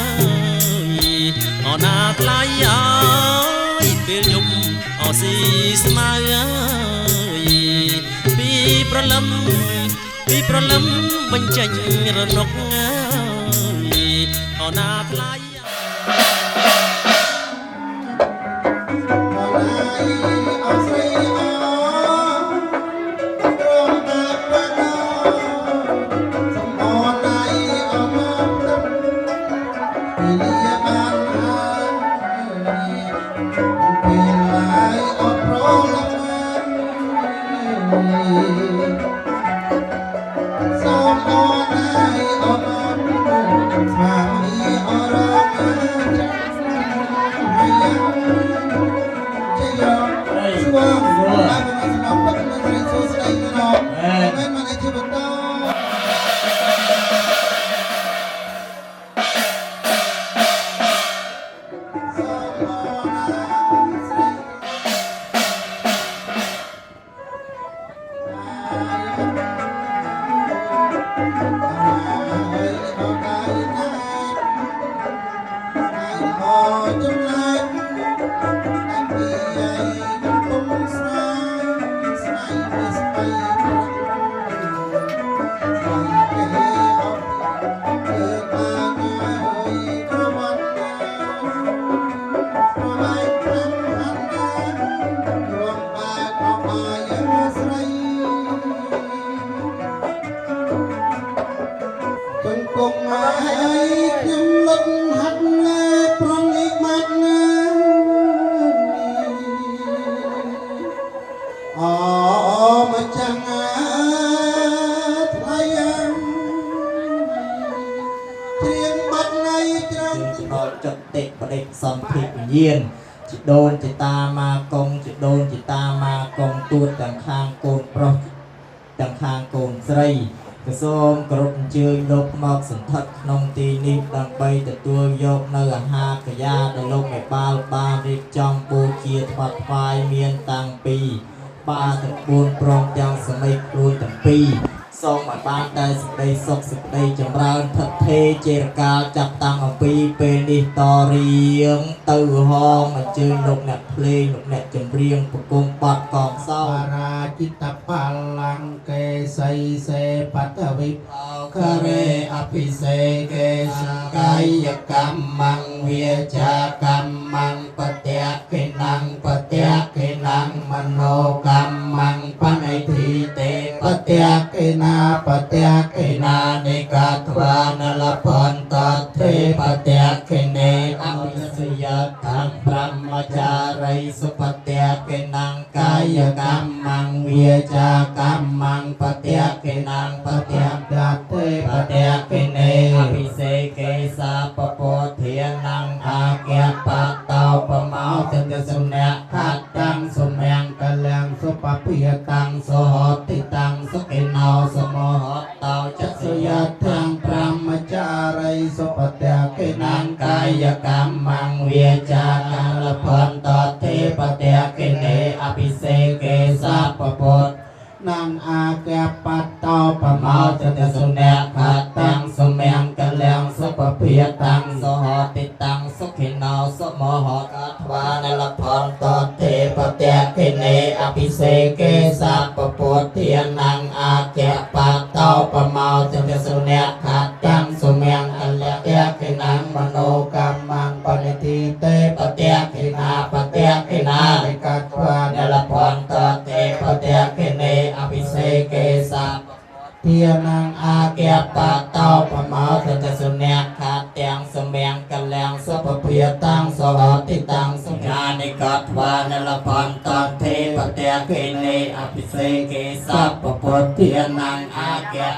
យអណាថ្លៃអើយពេលយប់អស៊ីស្មៅអើយពីប្រលឹមបញ្ចេញរលកអើយអណាថ្លៃសំភិវិញ្ញាណជីដូនជីតាម៉ាកងជីដូនជីតាម៉ាកងទួតទាំងខាងកូនប្រុសទាំងខាងកូនស្រីក៏សូមគោរពអញ្ជើញលោកមកសន្ធិដ្ឋក្នុងទីនេះដើម្បីទទួលយកនៅអាហារកាយាដែលលោកមេបាលបានរៀបចំបូជាថ្វាយថ្វាយមានតាំងពីបាទាំង4ព្រមទាំងសមិទ្ធខ្លួនទាំងពីរសូមឲ្យបានតែសេចក្តីសុខសេចក្តីចម្រើនថិតថេរជារកាលចាប់តាំងអំពីពេលនេះតរៀងទៅហងអញ្ជើញលោកអ្នកភ្លេងលោកអ្នកចម្រៀងប្រគំបទកងសោរាជិតបលង្កេសីសេបតវិបោខរេអភិសេកេសកាយកម្មងវាចាកម្មងបត្យកិណងបត្យកិណងមโนកម្មងបណៃធីតេបត្យកិណាបត្យកិណានិកាត្វានលភន្តទេបត្យកិនេអវិសយតាប្រមចារីសុបត្យកិណាងកាយកម្មងវាចាកម្មងបត្យកិណាងបត្យដាទេបត្យកិនេអភិសេកេសាពពោធានាងអាគៈបតោបមោទិសុនៈខតាំងសុមង្គកលាំងសុបភិយតាំងសហតិតាំងសុខេណោសមហតោចសុយតាំងប្រមចារីសុបត្យកិណាងកាយកម្មងវាចាកាលភន្តទេបត្យកិនេអភិសេកេសាពពោនាងអាគៈបតោបមោទិសុនៈខតាំងសុមង្គកលាំងសុបភិយតាំងសហតិតាំងសុខេណោសមហតថ្វានលភន្តទេបត្យកិនេអភិសេកេសាពពោធានាងអាគៈបតោបមោទិសុនៈខតាំងសុមង្គកលាំងកិណាងមโนកម្មងបនិធីតេបត្យកិណាបត្យកិណានិកាត្វានលភន្តទេបត្យកិនេអភិសេកេសា เทียนังอาเกียปะเต้าปะเมาตะสุเนกขาดแตงสมงกันแลงสัพเพียตังสวัติตังสุญานิกัตวานลพันตันเทปเตเกเนอภิเสเกสัพปะเทียนังอาเกีย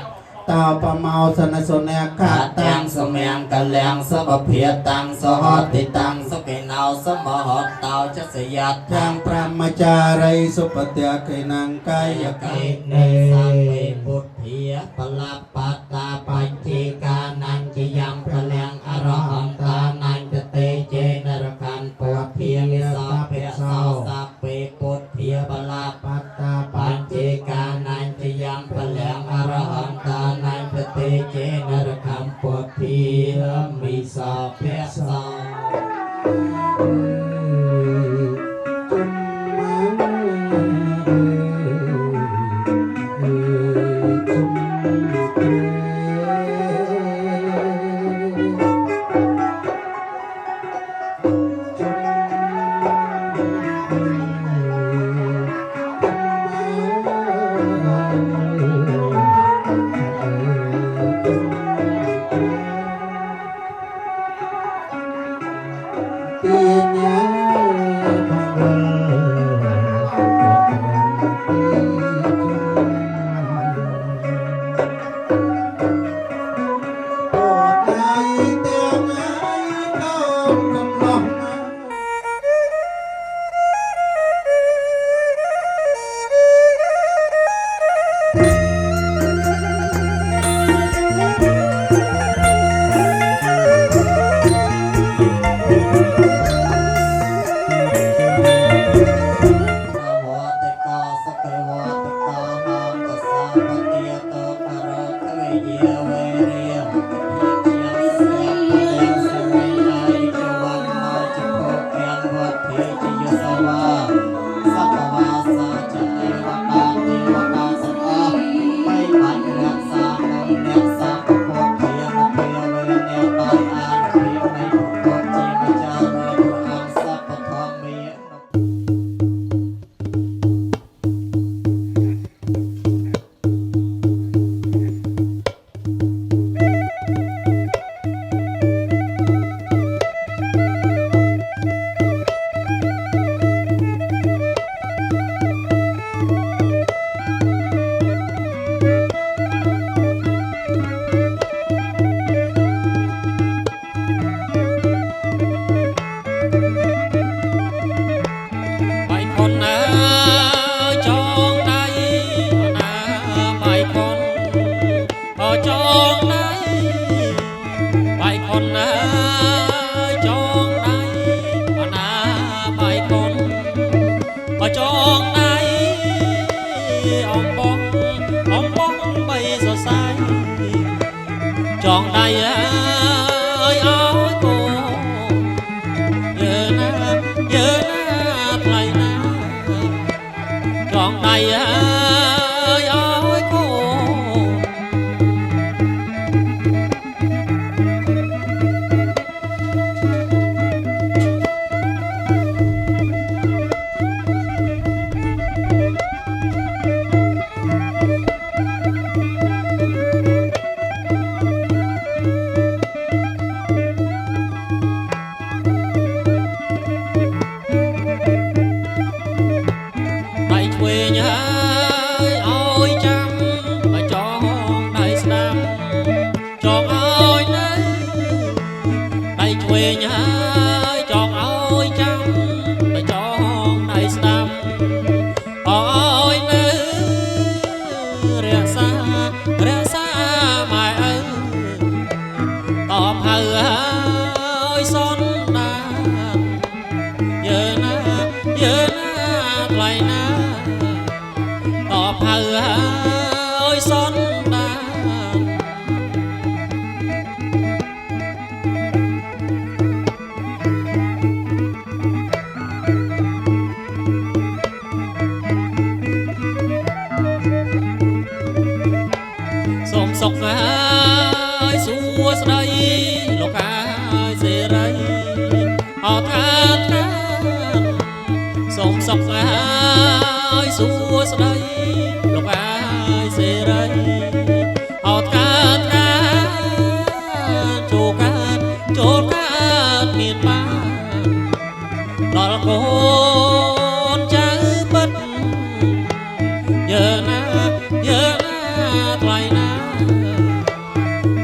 เต้าปะเมาสนสุเนกขาดแตงสมงกันแลงสัพเพียตังสวัติตังสุเกนาวสมหตเต้าจะสยัดทางพระมจารีสุปเตเกนังกายเกเนสัพเพปุถเพียปลัปปัตตาปัจจิกานันจิยังพระแลงอรหันตานันจเตเจนรกันปวดเพียงสัพเพเสาสัพเพปุถเพียปลัปปัตตาปัจจิกานันจิยังพระแลงอรหันตานันจเตเจนรกันปวดเพียงมิสัพเพเสาจองได้เอ้ยเอาโกเยอะนะไกลนะจองได้เอ้ยเอาโกสมศก ថ្លៃណា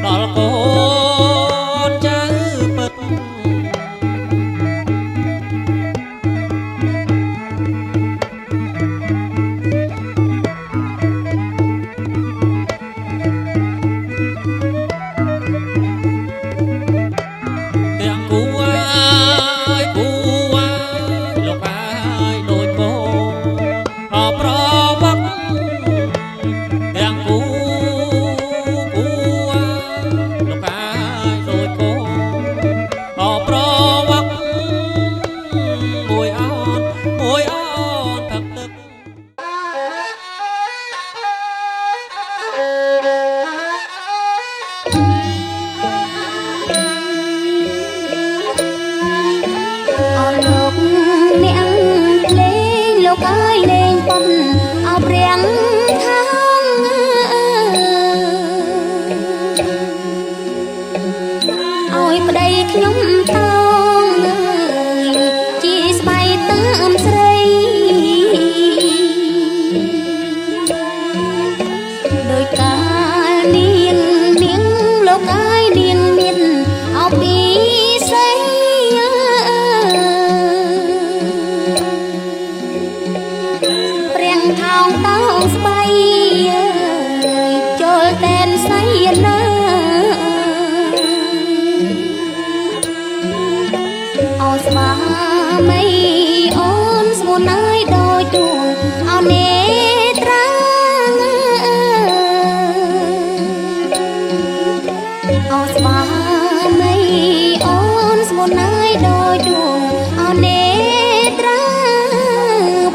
ដល់កូនចៅពិតទាំងគូអើយគូអើយលោកអើយដូចកូនអប្រវឹកទាំងគូអើយលោកអើយដូចកូនអប្រវឹកមួយអនផឹកទឹក អរលោកអ្នកលេងលោកអើយលេងប៉ុនអោបរៀងខាងអើយប្តីខ្ញុំតោងជាស្បៃតាមស្រីដោយកាលនាងលោកអើយនាងមានអោពីស្រី ព្រៀងថោងតោងស្បៃចូលតែនសៃណាអូស្វាមីអូនស្មូនអើយដូចទួងអូននេត្រាអូស្វាមីអូនស្មូនអើយដូចទួងអូននេត្រា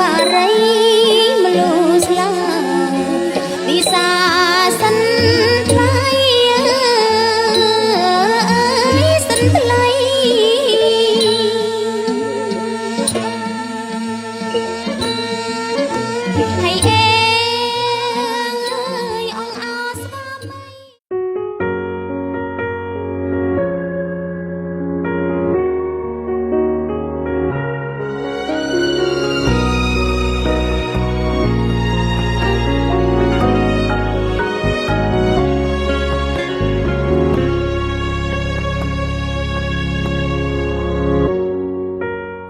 បារី วิสาสันไพลสันไพลให้เองอองอาสวามัย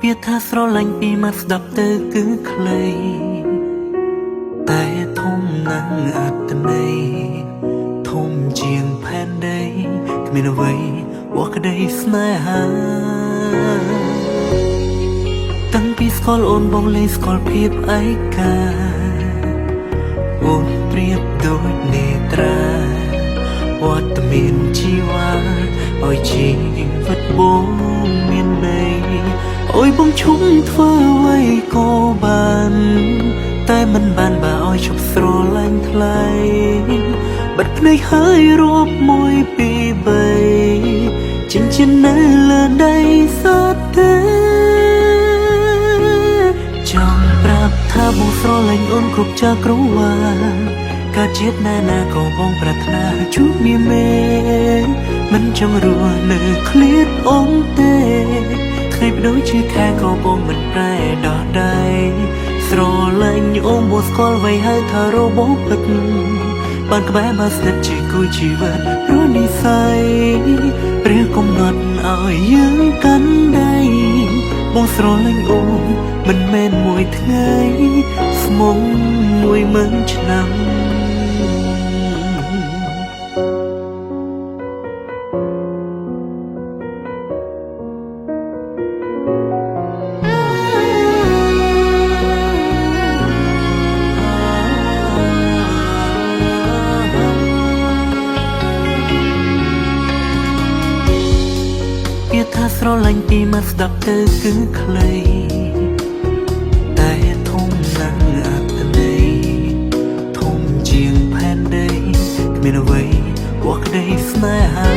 ពាក្យថាស្រឡាញ់ពីមាត់ស្ដាប់ទៅគឺខ្លីតែធំណាស់អត្តន័យធំជាងផែនដីគ្មានអ្វីបោះក្តីស្នេហាតាំងពីស្គាល់អូនបងលេងស្គាល់ភាពឯកាអូនប្រៀបដូចនេត្រាវត្តមានជីវ៉ាឲ្យជីវិតបងមានន័យ អូយបងឈុំធ្វើអ្វីក៏បានតែមិនបានបើឲ្យឈប់ស្រឡាញ់ថ្លៃបិទភ្នែកហើយរាប់1 2 3ចិញ្ចិននៅលើដីសតទេចង់ប្រាប់ថាបងស្រឡាញ់អូនគ្រប់ចក្រវាលកើតជាតិណាក៏បងប្រាថ្នាជួបនាមេមិនចង់រស់នៅឃ្លាតអូនទេ ថ្ងៃបដូចជាខែក៏បងមិនប្រែដោះដៃស្រឡាញ់អូនបងស្គាល់ໄວហើយថារបបពិតបានក្បែរមកស្និទ្ធជាគូជីវិតព្រោះនិស្ស័យព្រះកំណត់ឲ្យយើងកាន់ដៃបងស្រឡាញ់អូនមិនមែនមួយថ្ងៃស្មុំ10000ឆ្នាំ ថាស្រឡាញ់ពីមាត់ស្ដាប់ទៅគឺខ្លីតែធំណាស់អត្តន័យធំជាងផែនដីគ្មានអ្វីបោះក្តីស្នេហា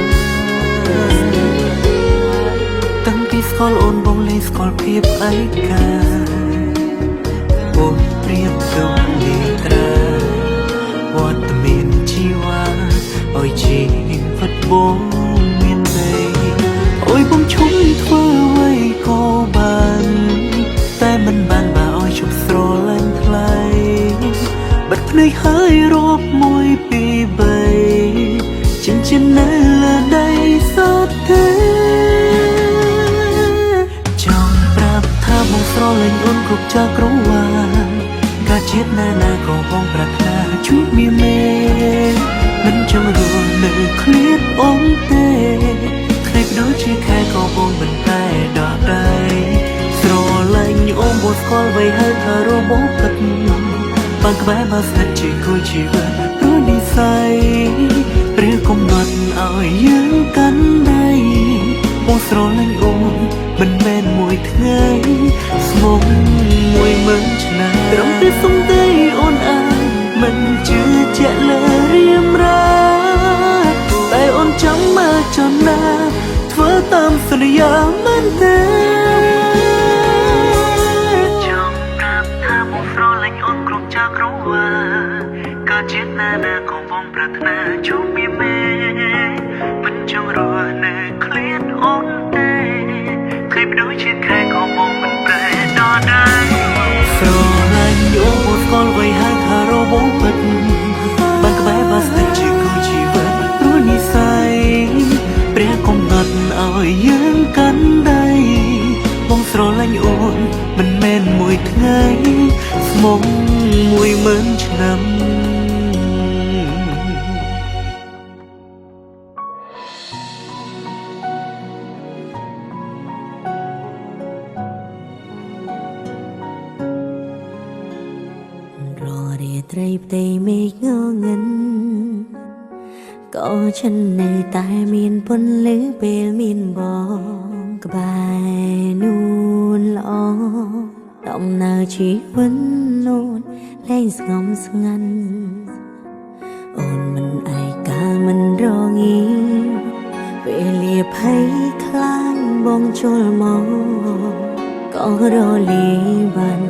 តាំងពីស្គាល់អូនបងលេងស្គាល់ភាពឯកាអូនប្រៀបដូចនេត្រាវត្តមានជីវ៉ាឲ្យជីវិតបងមានន័យ អូយបងឈុំធ្វើអ្វីក៏បានតែមិនបានបើឲ្យឈប់ស្រឡាញ់ថ្លៃបិទភ្នែកហើយរាប់1 2 ចាស់ក្រវ៉ាកាជាតិណានាក៏បងប្រាថ្នាជួបមានមេមិនចង់រស់នៅឃ្លាតអូនទេខេបដូចជាខែក៏បងមិនតែដល់ដៃស្រឡាញ់អូនបត់ស្គាល់ໄວហើយថារបបពិតបានក្បែរមកស្និទ្ធជាគូជីវិតព្រោះនិស្ស័យព្រះកំណត់ឲ្យយើងកាន់ដៃបងស្រឡាញ់អូនមិនមែនមួយថ្ងៃស្មុំមួយមិនឆ្នាំត្រឹមតែសំដីអូនអាយមិនជឿជាក់លើរៀមរាតែអូនចាំមើលចំណាធ្វើតាមសន្យាមិនទេចង់ប្រាប់ថាបងស្រឡាញ់អូនគ្រប់ចាស់គ្រូក៏ជាតិណានាក៏បងប្រាថ្នាជួបមានមេមិនចង់រស់នៅឃ្លាតអូនទេឃើញដូចជាខែក៏បងមិនប្រែដល់ដៃស្រឡាញ់អូនបងស្គាល់ໄວហើយថារបបពិតបានក្បែរបាស្ទិតជាគូជីវិតព្រោះនិស្ស័យព្រះកំណត់ឲ្យយើងកាន់ដៃបងស្រឡាញ់អូនមិនមែនមួយថ្ងៃស្មុំ10000ឆ្នាំត្រីផ្ទៃមេឃងងឹនក៏ฉันនៅតែមានពន្លឺពេលមានបងក្បែរនួនល្អដំណើរជីវិតនូនលែងស្ងំស្ងាត់អូនមិនឯកាមិនរងាពេលលាភ័យខ្លាចបងជុលមកក៏រលាបាន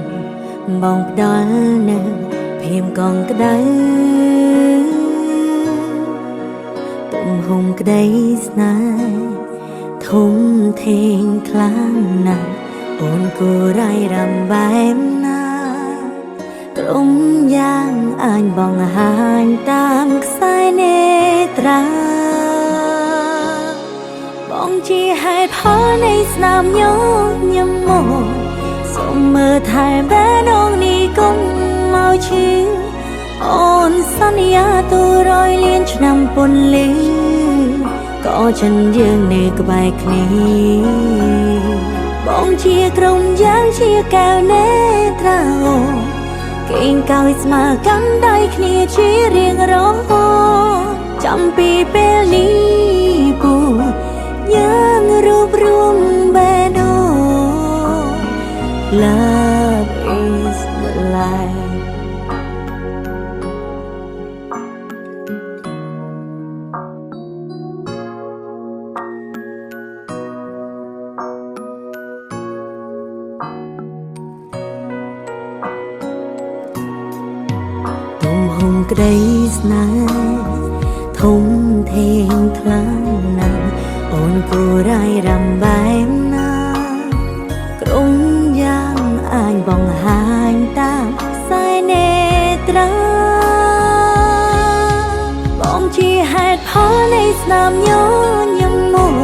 បងផ្ដល់នៅភៀមកងក្ដៅទំហំក្ដីស្នេហ៍ធំធេងខ្លាំងណាស់អូនគួររៃរំបែបណាក្រុមយ៉ាងអាចបងហាញតាមខ្សែនេត្រាបងជាហេតុផលនៃស្នាមញញឹមមកសូមមើលថែបែនងនេះកុំមកឈឺអូនសន្យាទូរយលានឆ្នាំពន្លឺក៏ฉันយើងនៅក្បែរគ្នាបងជាក្រុមយ៉ាងជាកែវនេត្រាអូគេងកោយស្មើកាន់ដៃគ្នាជារៀងរហូតចាំពីពេលនេះពូយើងរួបរวมបេះដូង Love is the lifeក្ដីស្នេហ៍ធំធេងខ្លាំងណាស់អូនគួររៃរំបែបណាក្រុមយ៉ាងអាចបងហាញតាមខ្សែនេត្រាបងជាហេតុផលនៃស្នាមញញឹមមក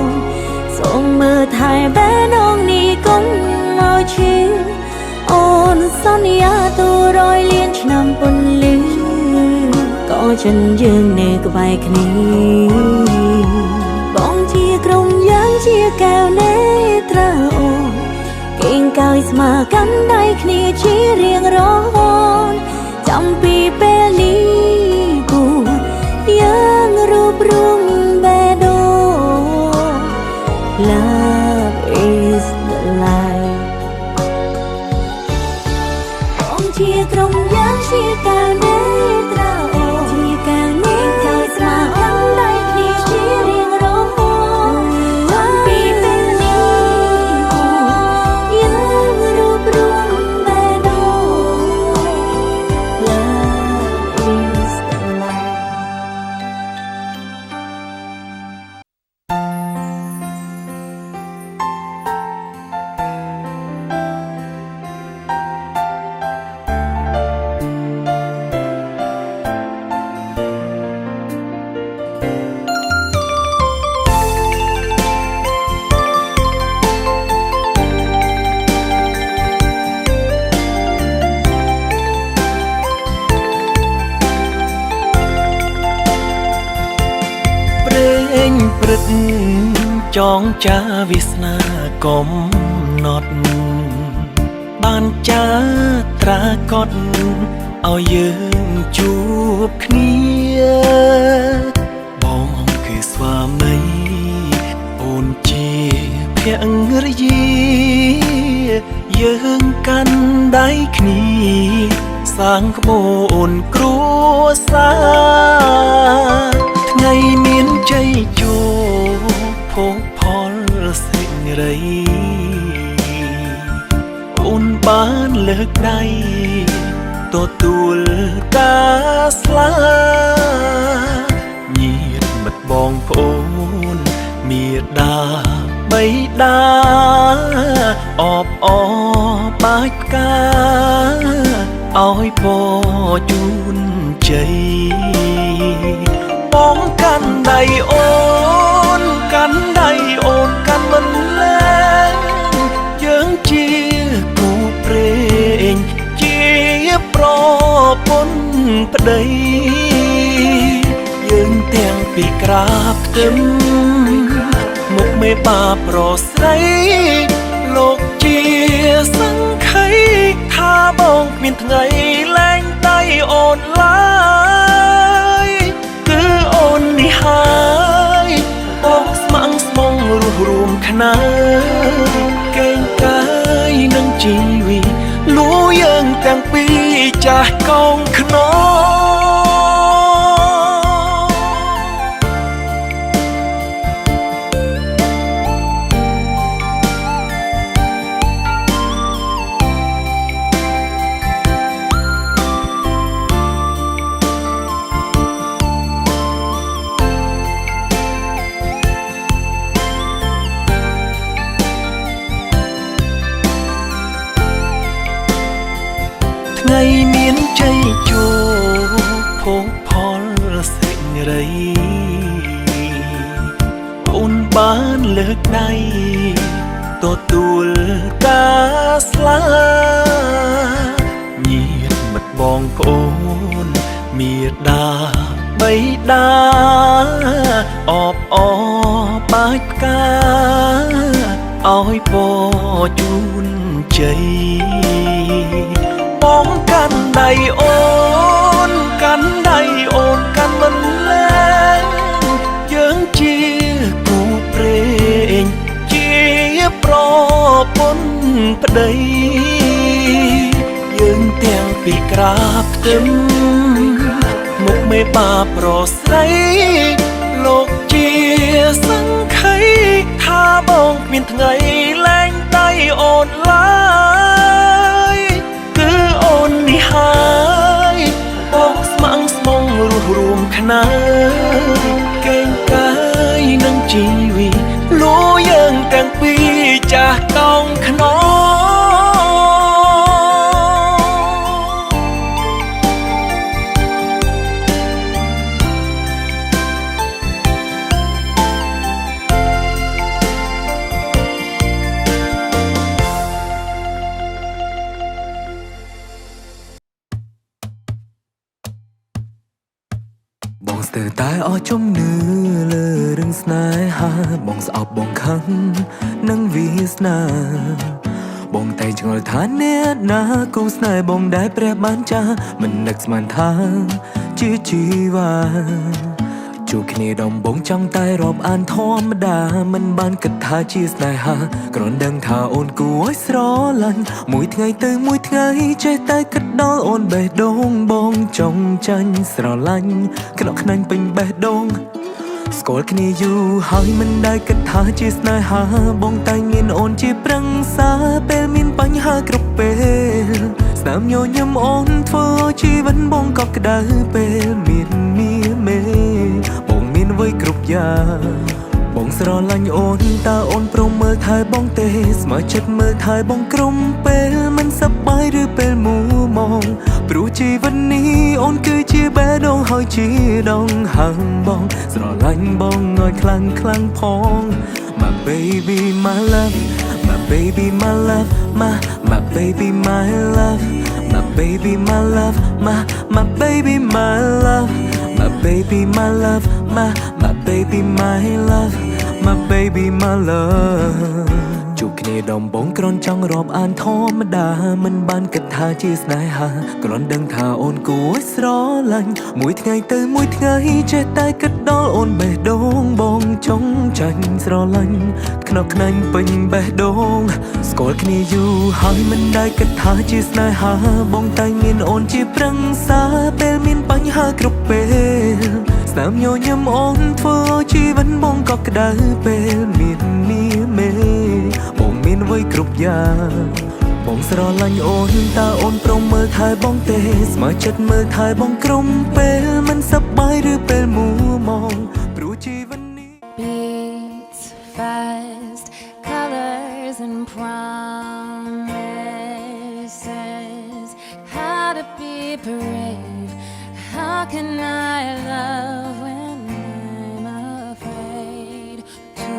សូមមើលថែបែនងនេះកុំមកឈឺអូនសន្យាទូរយលានឆ្នាំពន្លឺក៏ฉันយើងនៅក្បែរគ្នាបងជាក្រុមយ៉ាងជាកែវនេត្រាអូគេងកោយស្មើកាន់ដៃគ្នាជារៀងរហូតចាំពីពេលនេះពូយើងរួបរวมបេះដូង Love is the life បងជាក្រុមយ៉ាងជាកែវនេត្រា ព្រឹកចងចាវាសនាកំណត់បានចាត្រាកត់ឲ្យយើងជួបគ្នាបងគឺស្វាមីអូនជាភរិយាយើងកាន់ដៃគ្នាសាងក្បូនគ្រួសារថ្ងៃមានជ័យជោគភោគផលសេរីអូនបានលើកដៃទទួលការស្លាញាតិមិត្តបងប្អូនមេដាបៃតាអបអរបាច់ផ្កាឲ្យពរជូនជ័យបងកាន់ដៃអូនកាន់ដៃអូនកាន់មិនលែងយើងជាគូព្រេងជាប្រពន្ធប្តីយើងទាំងពីក្រាបផ្ទឹមមុខមេបាប្រស្រីលោកជាសង្ខីថាបងគ្មានថ្ងៃលែងដៃអូនឡើយគឺអូននេះហើយបងស្ម័គ្រស្មងរស់រួមខ្នើកេងកាយនឹងជីវីលួយើងទាំងពីរចាស់កងខ្នងថ្ងៃមានជ័យជោគភោគផលសេរីអូនបានលើកដៃទទួលការស្លាញាតិមិត្តបងប្អូនមេដាបៃតាអបអរបាច់ផ្កាឲ្យពរជូនជ័យបងកាន់ដៃអូនកាន់ដៃអូនកាន់មិនលែងយើងជាគូព្រេងជាប្រពន្ធប្តីយើងទាំងពីក្រាបផ្ទឹមមុខមេបាប្រស្រីលោកជាសង្ខីថាបងគ្មានថ្ងៃលែងដៃអូនឡើយគឺអូននេះហើយបងស្ម័គ្រស្មងរស់រួមខ្នើកេងកាយនឹងជីវីលួយើងទាំងពីរចាស់កងខ្នងបងស្ទើរតែអស់ជំនឿលើរឿងស្នេហាបងស្អប់បងខឹងនឹងវាសនាបងតែឆ្ងល់ថាអ្នកណាគូស្នេហ៍បងដែលព្រះបានចាស់មិននឹកស្មានថាជាជីវ៉ាជួបគ្នាដំបងចង់តែរាប់អានធម្មតាមិនបានគិតថាជាស្នេហាគ្រាន់ដឹងថាអូនគួរឲ្យស្រឡាញ់មួយថ្ងៃទៅមួយថ្ងៃចេះតែគិតដល់អូនបេះដូងបងចង់ចាញ់ស្រឡាញ់ក្នក់ខ្នាញ់ពេញបេះដូងស្គាល់គ្នាយូរហើយមិនដែលគិតថាជាស្នេហាបងតែមានអូនជាប្រឹក្សាពេលមានបញ្ហាគ្រប់ពេលស្នាមញញឹមអូនធ្វើឲ្យជីវិតបងកក់ក្ដៅពេលមានមេបងមានអ្វីគ្រប់យ៉ាងបងស្រឡាញ់អូនតើអូនព្រមមើលថែបងទេស្ម័គ្រចិត្តមើលថែបងក្រុមពេលមិនសប្បាយឬពេលមួម៉ងព្រោះជីវិតនេះអូនគឺជាបេះដូងហើយជាដងហាំងបងស្រឡាញ់បងឲ្យខ្លាំងខ្លាំងផង My baby my love My baby my love My baby my love My baby my love My baby my love My My baby my love my baby my love my baby my love ជួបគ្នាដំបងក្រនចង់រាប់អានធម្មតាមិនបានគិតថាជាស្នេហាគ្រាន់ដឹងថាអូនគួរស្រឡាញ់មួយថ្ងៃទៅមួយថ្ងៃចេះតែគិតដល់អូនបេះដូងបងចង់ចាញ់ស្រឡាញ់ខ្នក់ខ្នាញ់ពេញបេះដូងស្គាល់គ្នាយូរហើយមិនដែលគិតថាជាស្នេហាបងតែមានអូនជាប្រឹក្សាពេលមានបញ្ហាគ្រប់ពេលស្នាមញញឹមអូនធ្វើឲ្យជីវិតបងក៏ក្តៅពេលមាននាមេបងមានអ្វីគ្រប់យ៉ាងបងស្រឡាញ់អូនតើអូនព្រមមើលថែបងទេស្មើចិត្តមើលថែបងក្រុមពេលមិនសប្បាយឬពេលមួម៉ងព្រោះជីវិតនេះ Beats fast colors and promises how to be brave how can I love when I'm afraid to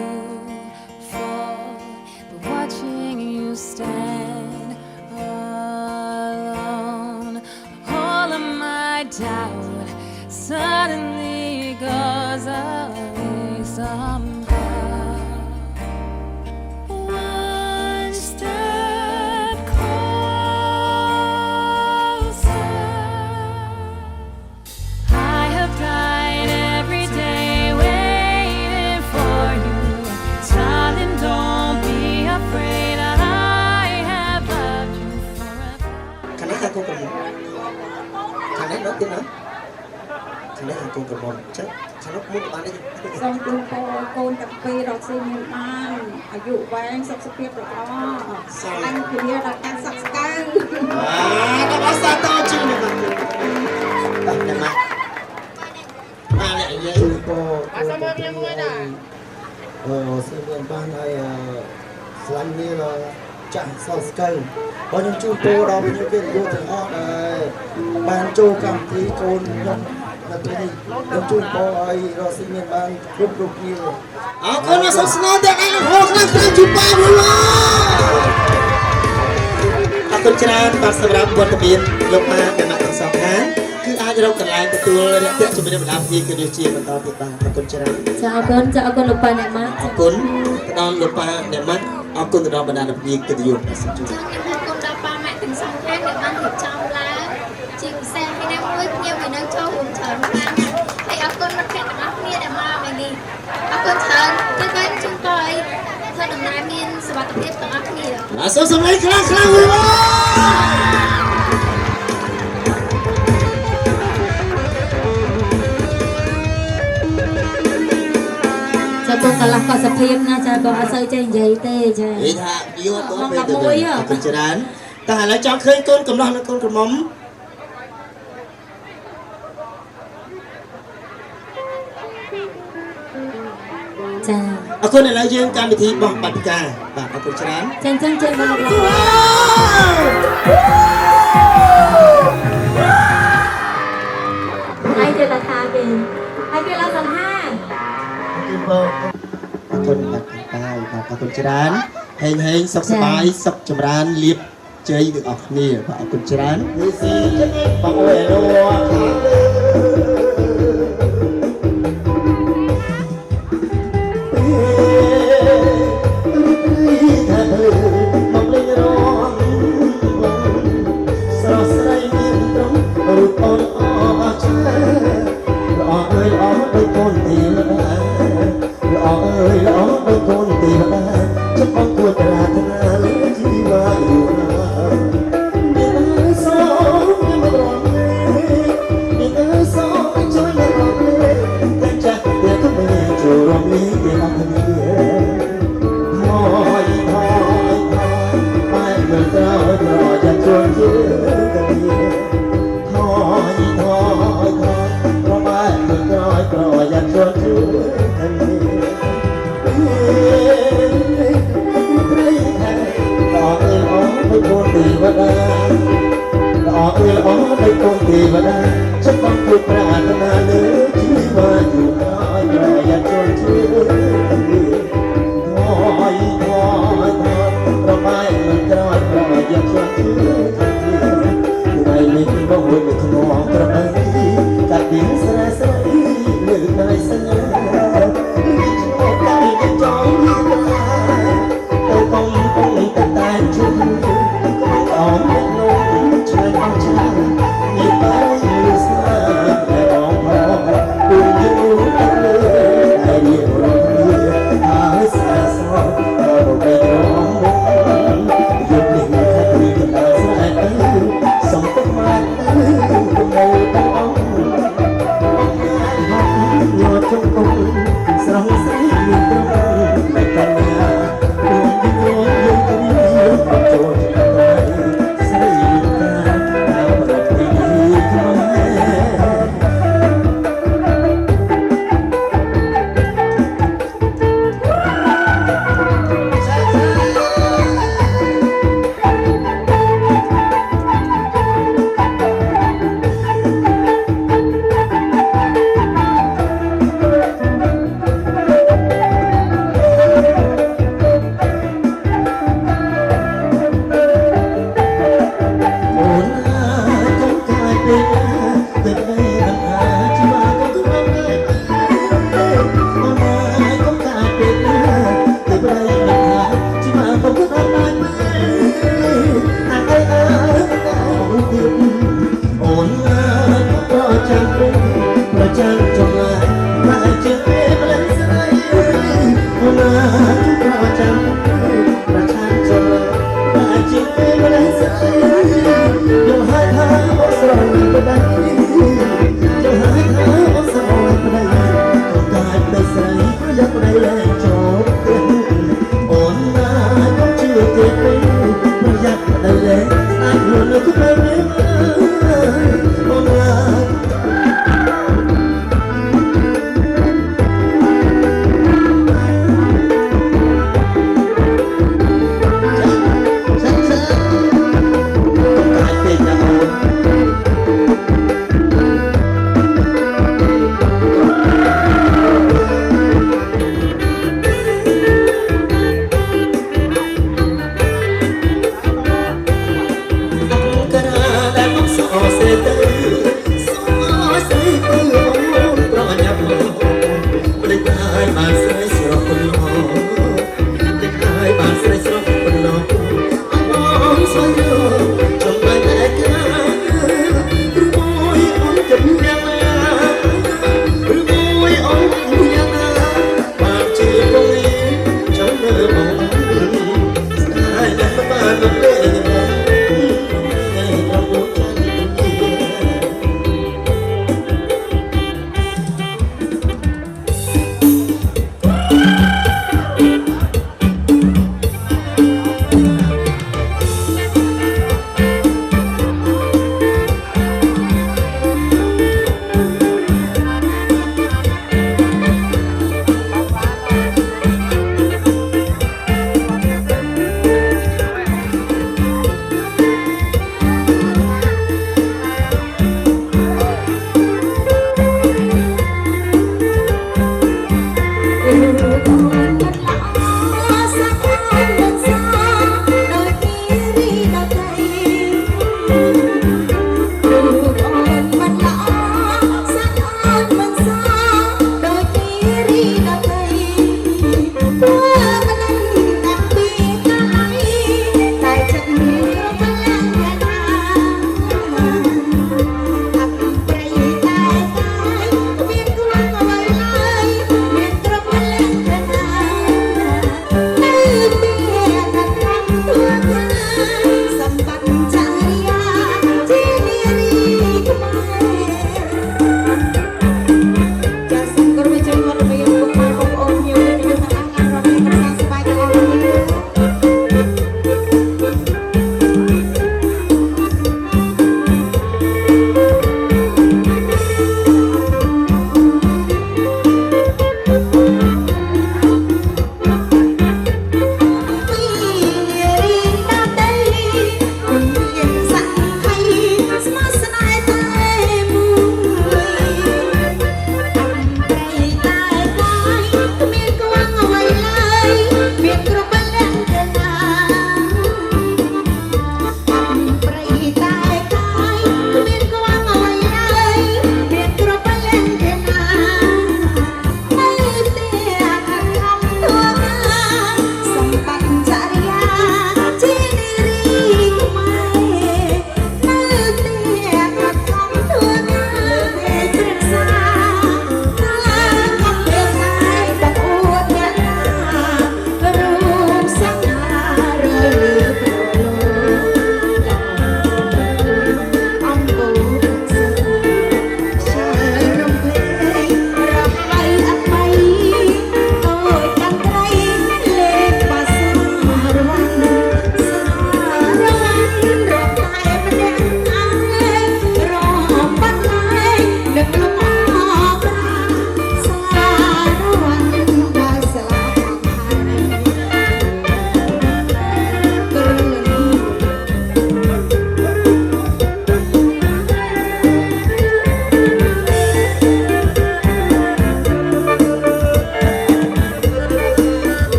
fall but watching you stand alone all of my doubt suddenly goes away somehow one step closer I have died every day waiting for you darling don't be afraid I have loved you forever ខាងនេះខាងគូក្រមុំខាងនេះនោះទៀតណាខាងនេះខាងគូក្រមុំចឹងខាងនោះមុនបានទេ សូមជូនពរកូនទាំងពីររកស៊ីមានបានអាយុវែងសុខភាពល្អអញជំនាញដល់ការសក្ស្កៅ ដល់អសាតជឿនេះបាទតែមកបាននិយាយពរអត់សមមានមួយដែរស៊ីមានបានហើយស្លាញ់នេះចាស់សស្កៅបងខ្ញុំជូនពរដល់វិញ្ញាណគេយកទាំងអស់ដែលបានចូលកម្មវិធីកូនខ្ញុំនៅទីនេះខ្ញុំជូនពរឲ្យរកស៊ីមានបានគ្រប់គ្នាអរគុណសូមស្នើទាំងឯងរហូតខ្លាំងជូនប៉ាវិញអរគុណច្រើនបាទសម្រាប់វត្តមានលោកប៉ាដែលមកទាំងសងខាងគឺអាចរកកន្លែងទទួលរាក់ទាក់ជំរាបលាពីគឺដូចជាបន្តទៀតបាទអរគុណច្រើន ចាអរគុណលោកប៉ាអ្នកម៉ាក់ អរគុណទៅដល់លោកប៉ាអ្នកម៉ាក់អរគុណទៅដល់បណ្ដាលវិទ្យាកិត្តិយសសូមជូន អរគុណដល់ប៉ាម៉ាក់ទាំងសងខាងដែលបានរៀបចំឡើងជាពិសេសពីណាមួយភ្ញៀវពីនៅចូលរួមច្រើនខ្លាំងហើយអរគុណមិត្តភក្តិទាំងអស់គ្នាដែលមកថ្ងៃនេះអរគុណច្រើនគឺបានជូនពរឲ្យធ្វើដំណើរមានសុវត្ថិភាពទាំងអស់គ្នា សូមសម្លេងខ្លាំងៗវិញ ចាបងកន្លះកសភាពណាចាបងអត់សូវចេះនិយាយទេចា និយាយថាយូរអត់ទៅពេលទៅអរគុណច្រើនតែឥឡូវចង់ឃើញកូនកំឡោះនិងកូនក្រមុំចាអរគុណឥឡូវយើងកម្មវិធីបោះបាត់ផ្កាបាទអរគុណច្រើន ចឹងចេះបងលោកហើយទៅតាខាវិញហើយគេឡើងសង្ហាគឺបងអរគុណបាទតាបាទអរគុណច្រើនហេងហេងសុខសប្បាយសុខចម្រើនលៀបជ័យទាំងអស់គ្នាបាទអរគុណច្រើននេះស៊ីបងអើយរស់ខាងលើកាត់ពីស្រែស្រែ ได้สัญญามีโชคได้จะจองมีเวลาแต่ต้องแต่แต่ชุดก็ออกเล็กน้อยช่วยฟังชามีไปมีสนาแต่ออกพอดูอยู่กันเลยให้เดียวเราเพื่อหาสาสอเราไปร้องหยุดหนึ่งให้ดีกันได้สักสมต้องมาเราต้องเอายอดจงคงสร้างสรรค์ยิ่งตรงในปัญญาดวงดวงยิ่งดีโจทย์อะไรใส่ตาดาวประดิษฐ์มา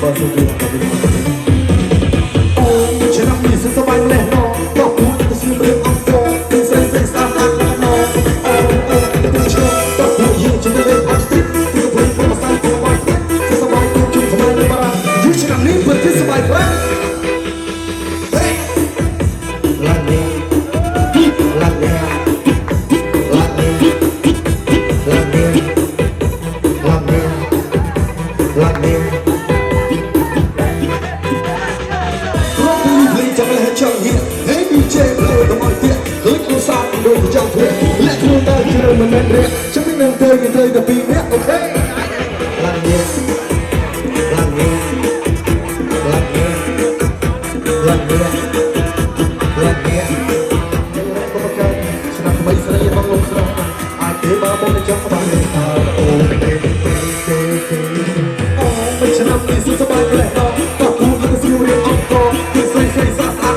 có sự việc của mình ôi chuyện năm mình sẽ sắp anh lên nó có cuốn cái sự việc ông phố đừng say say xa xa nó đừng chơi có cuốn nhiều chúng ta lên ăn tít đừng quên không mà sai không mà sai sẽ sắp anh cùng chung không ai lên bara như chuyện năm mình vẫn cứ sắp anh lên lăn nè lăn nè lăn nè lăn nè lăn nè lăn nè chẳng lẽ chẳng hiểu hãy đi chơi lời của mọi chuyện hỡi cô sao đôi của trong thuyền lẽ thương ta chưa đâu mà nên rẽ chẳng biết năng chơi người chơi tập pin nhé ok làm nhẹ làm nhẹ làm nhẹ làm nhẹ làm nhẹ có một cái sẽ làm mấy sẽ là bằng lòng sao ai thế mà bông cho các bạn này mình sẽ làm gì sẽ bay cái này đó và cuốn cái siêu riêng ông to say say xa xa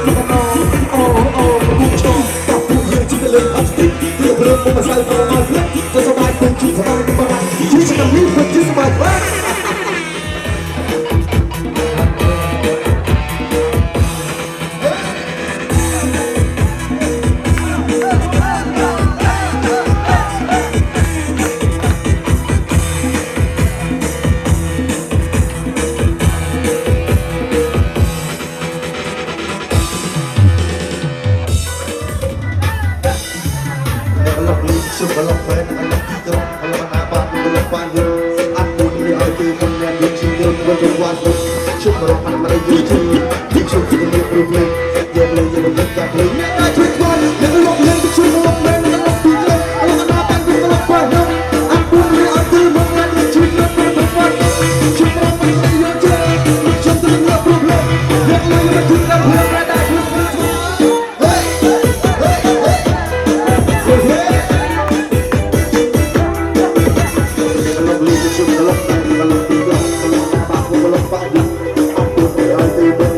lên hấp dẫn, đưa về một mà sai vào mà hết, cho sao bài cùng chung sao bài cùng bài, chỉ chỉ cần biết được chứ sao bài hết. Kalau main anak kita, kalau mana batu kalau panjang, aku ni ada punya cinta berjuang, cuma orang mana jujur, jujur kita ni problem, dia boleh berdekat, boleh nak cukup, yang belum yang cuma main anak kita, kalau mana batu kalau panjang, aku ni ada punya cinta berjuang, cuma orang mana jujur, jujur kita ni problem, dia boleh berdekat, boleh nak cukup. Kalau tiga, kalau apa aku kalau pagi, aku berada di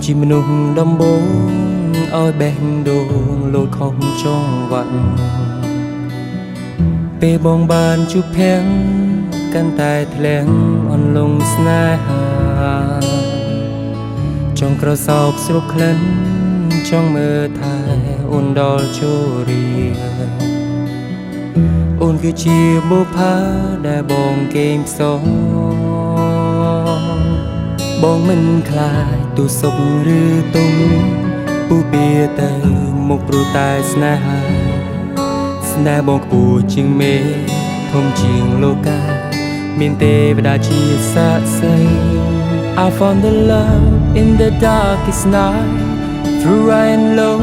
ជាមនុស្សដំបូងឲ្យបេះដូងលោតខុសចងវ៉ាក់ពេលបងបានជួបភាំងកាន់តែធ្លាំងអន់លងស្នេហាចង់ក្រសោបស្រុកក្លិនចង់មើលថែអូនដល់ចូលរៀនអូនគឺជាបុប្ផាដែលបងគេងផ្សងបងមិនខ្លាចទូសុខឬទុំពូពៀទៅមុខព្រោះតែស្នេហាស្នេហ៍បងខ្ពស់ជាងមេធំជាងលោកាមានទេវតាជាសាក្សី I found the love in the darkest night through high and low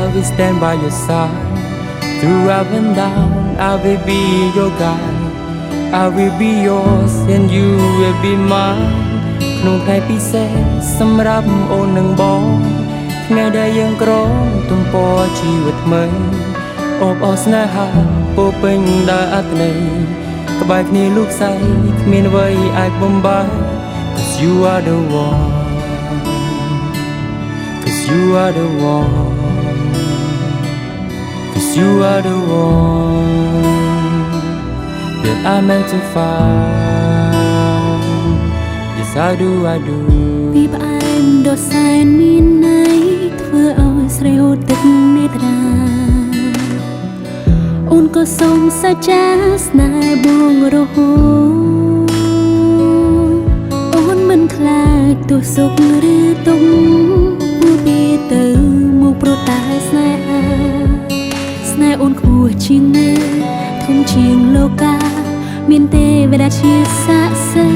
I will stand by your side through up and down I will be your guide I will be yours and you will be mineក្នុងថ្ងៃពិសេសសម្រាប់អូននិងបងថ្ងៃដែលយើងក្រងទំព័រជីវិតថ្មីអូបអរស្នេហាពោពេញដោយអត្ថន័យក្បែរគ្នាលោកស្រីគ្មានអ្វីអាចបំបែក Cause you are the one Cause you are the one Cause you are the one that I meant to find Yes I do ពីផ្អែមដ៏សែនមានន័យធ្វើឲ្យស្រីហូរទឹកនេត្រាអូនក៏សូមសច្ចាស្នេហ៍បងរហូតអូនមិនខ្លាចទោះសុខឬទុក្ខពូពីទៅមកព្រោះតែស្នេហាស្នេហ៍អូនខ្ពស់ជាងមេធំជាងលោកាមានទេវតាជាសាក្សី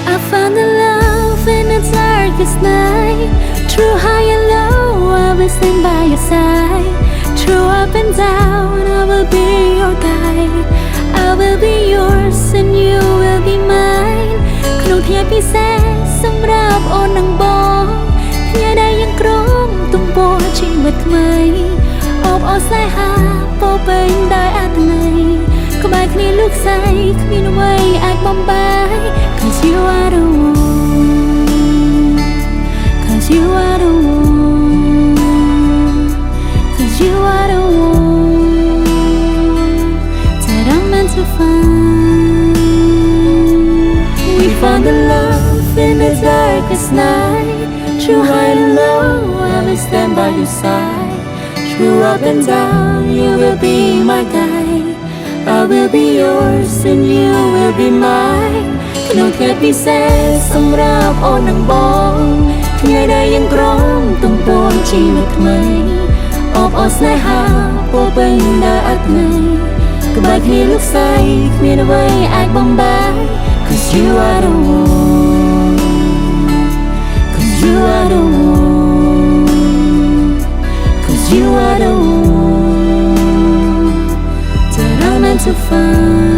I found the love in the darkest night Through high and low I will stand by your side Through up and down I will be your guide I will be yours and you will be mine ក្នុងថ្ងៃពិសេសសម្រាប់អូននិងបងថ្ងៃដែលយើងក្រងទំព័រជីវិតថ្មីអូបអរស្នេហាពោពេញដោយអត្ថន័យក្បែរគ្នាលោកស្រីគ្មានអ្វីអាចបំបែក Cause you are the one Cause you are the one Cause you are the one that I'm meant to find We found the love in the darkest night Through high and low I will stand by your side Through up and down, you will be my guide. I will be yours and you will be mine ក្នុងថ្ងៃពិសេសសម្រាប់អូននិងបងថ្ងៃដែលយើងក្រំទំព័រជីវិតថ្មីអបអរស្នេហាពោពេញដោយអត្ថន័យក្បែរគ្នាលោកស្រីគ្មានអ្វីអាចបំបែក Cause you are the one Cause you are the one Cause you are the one that I'm meant to find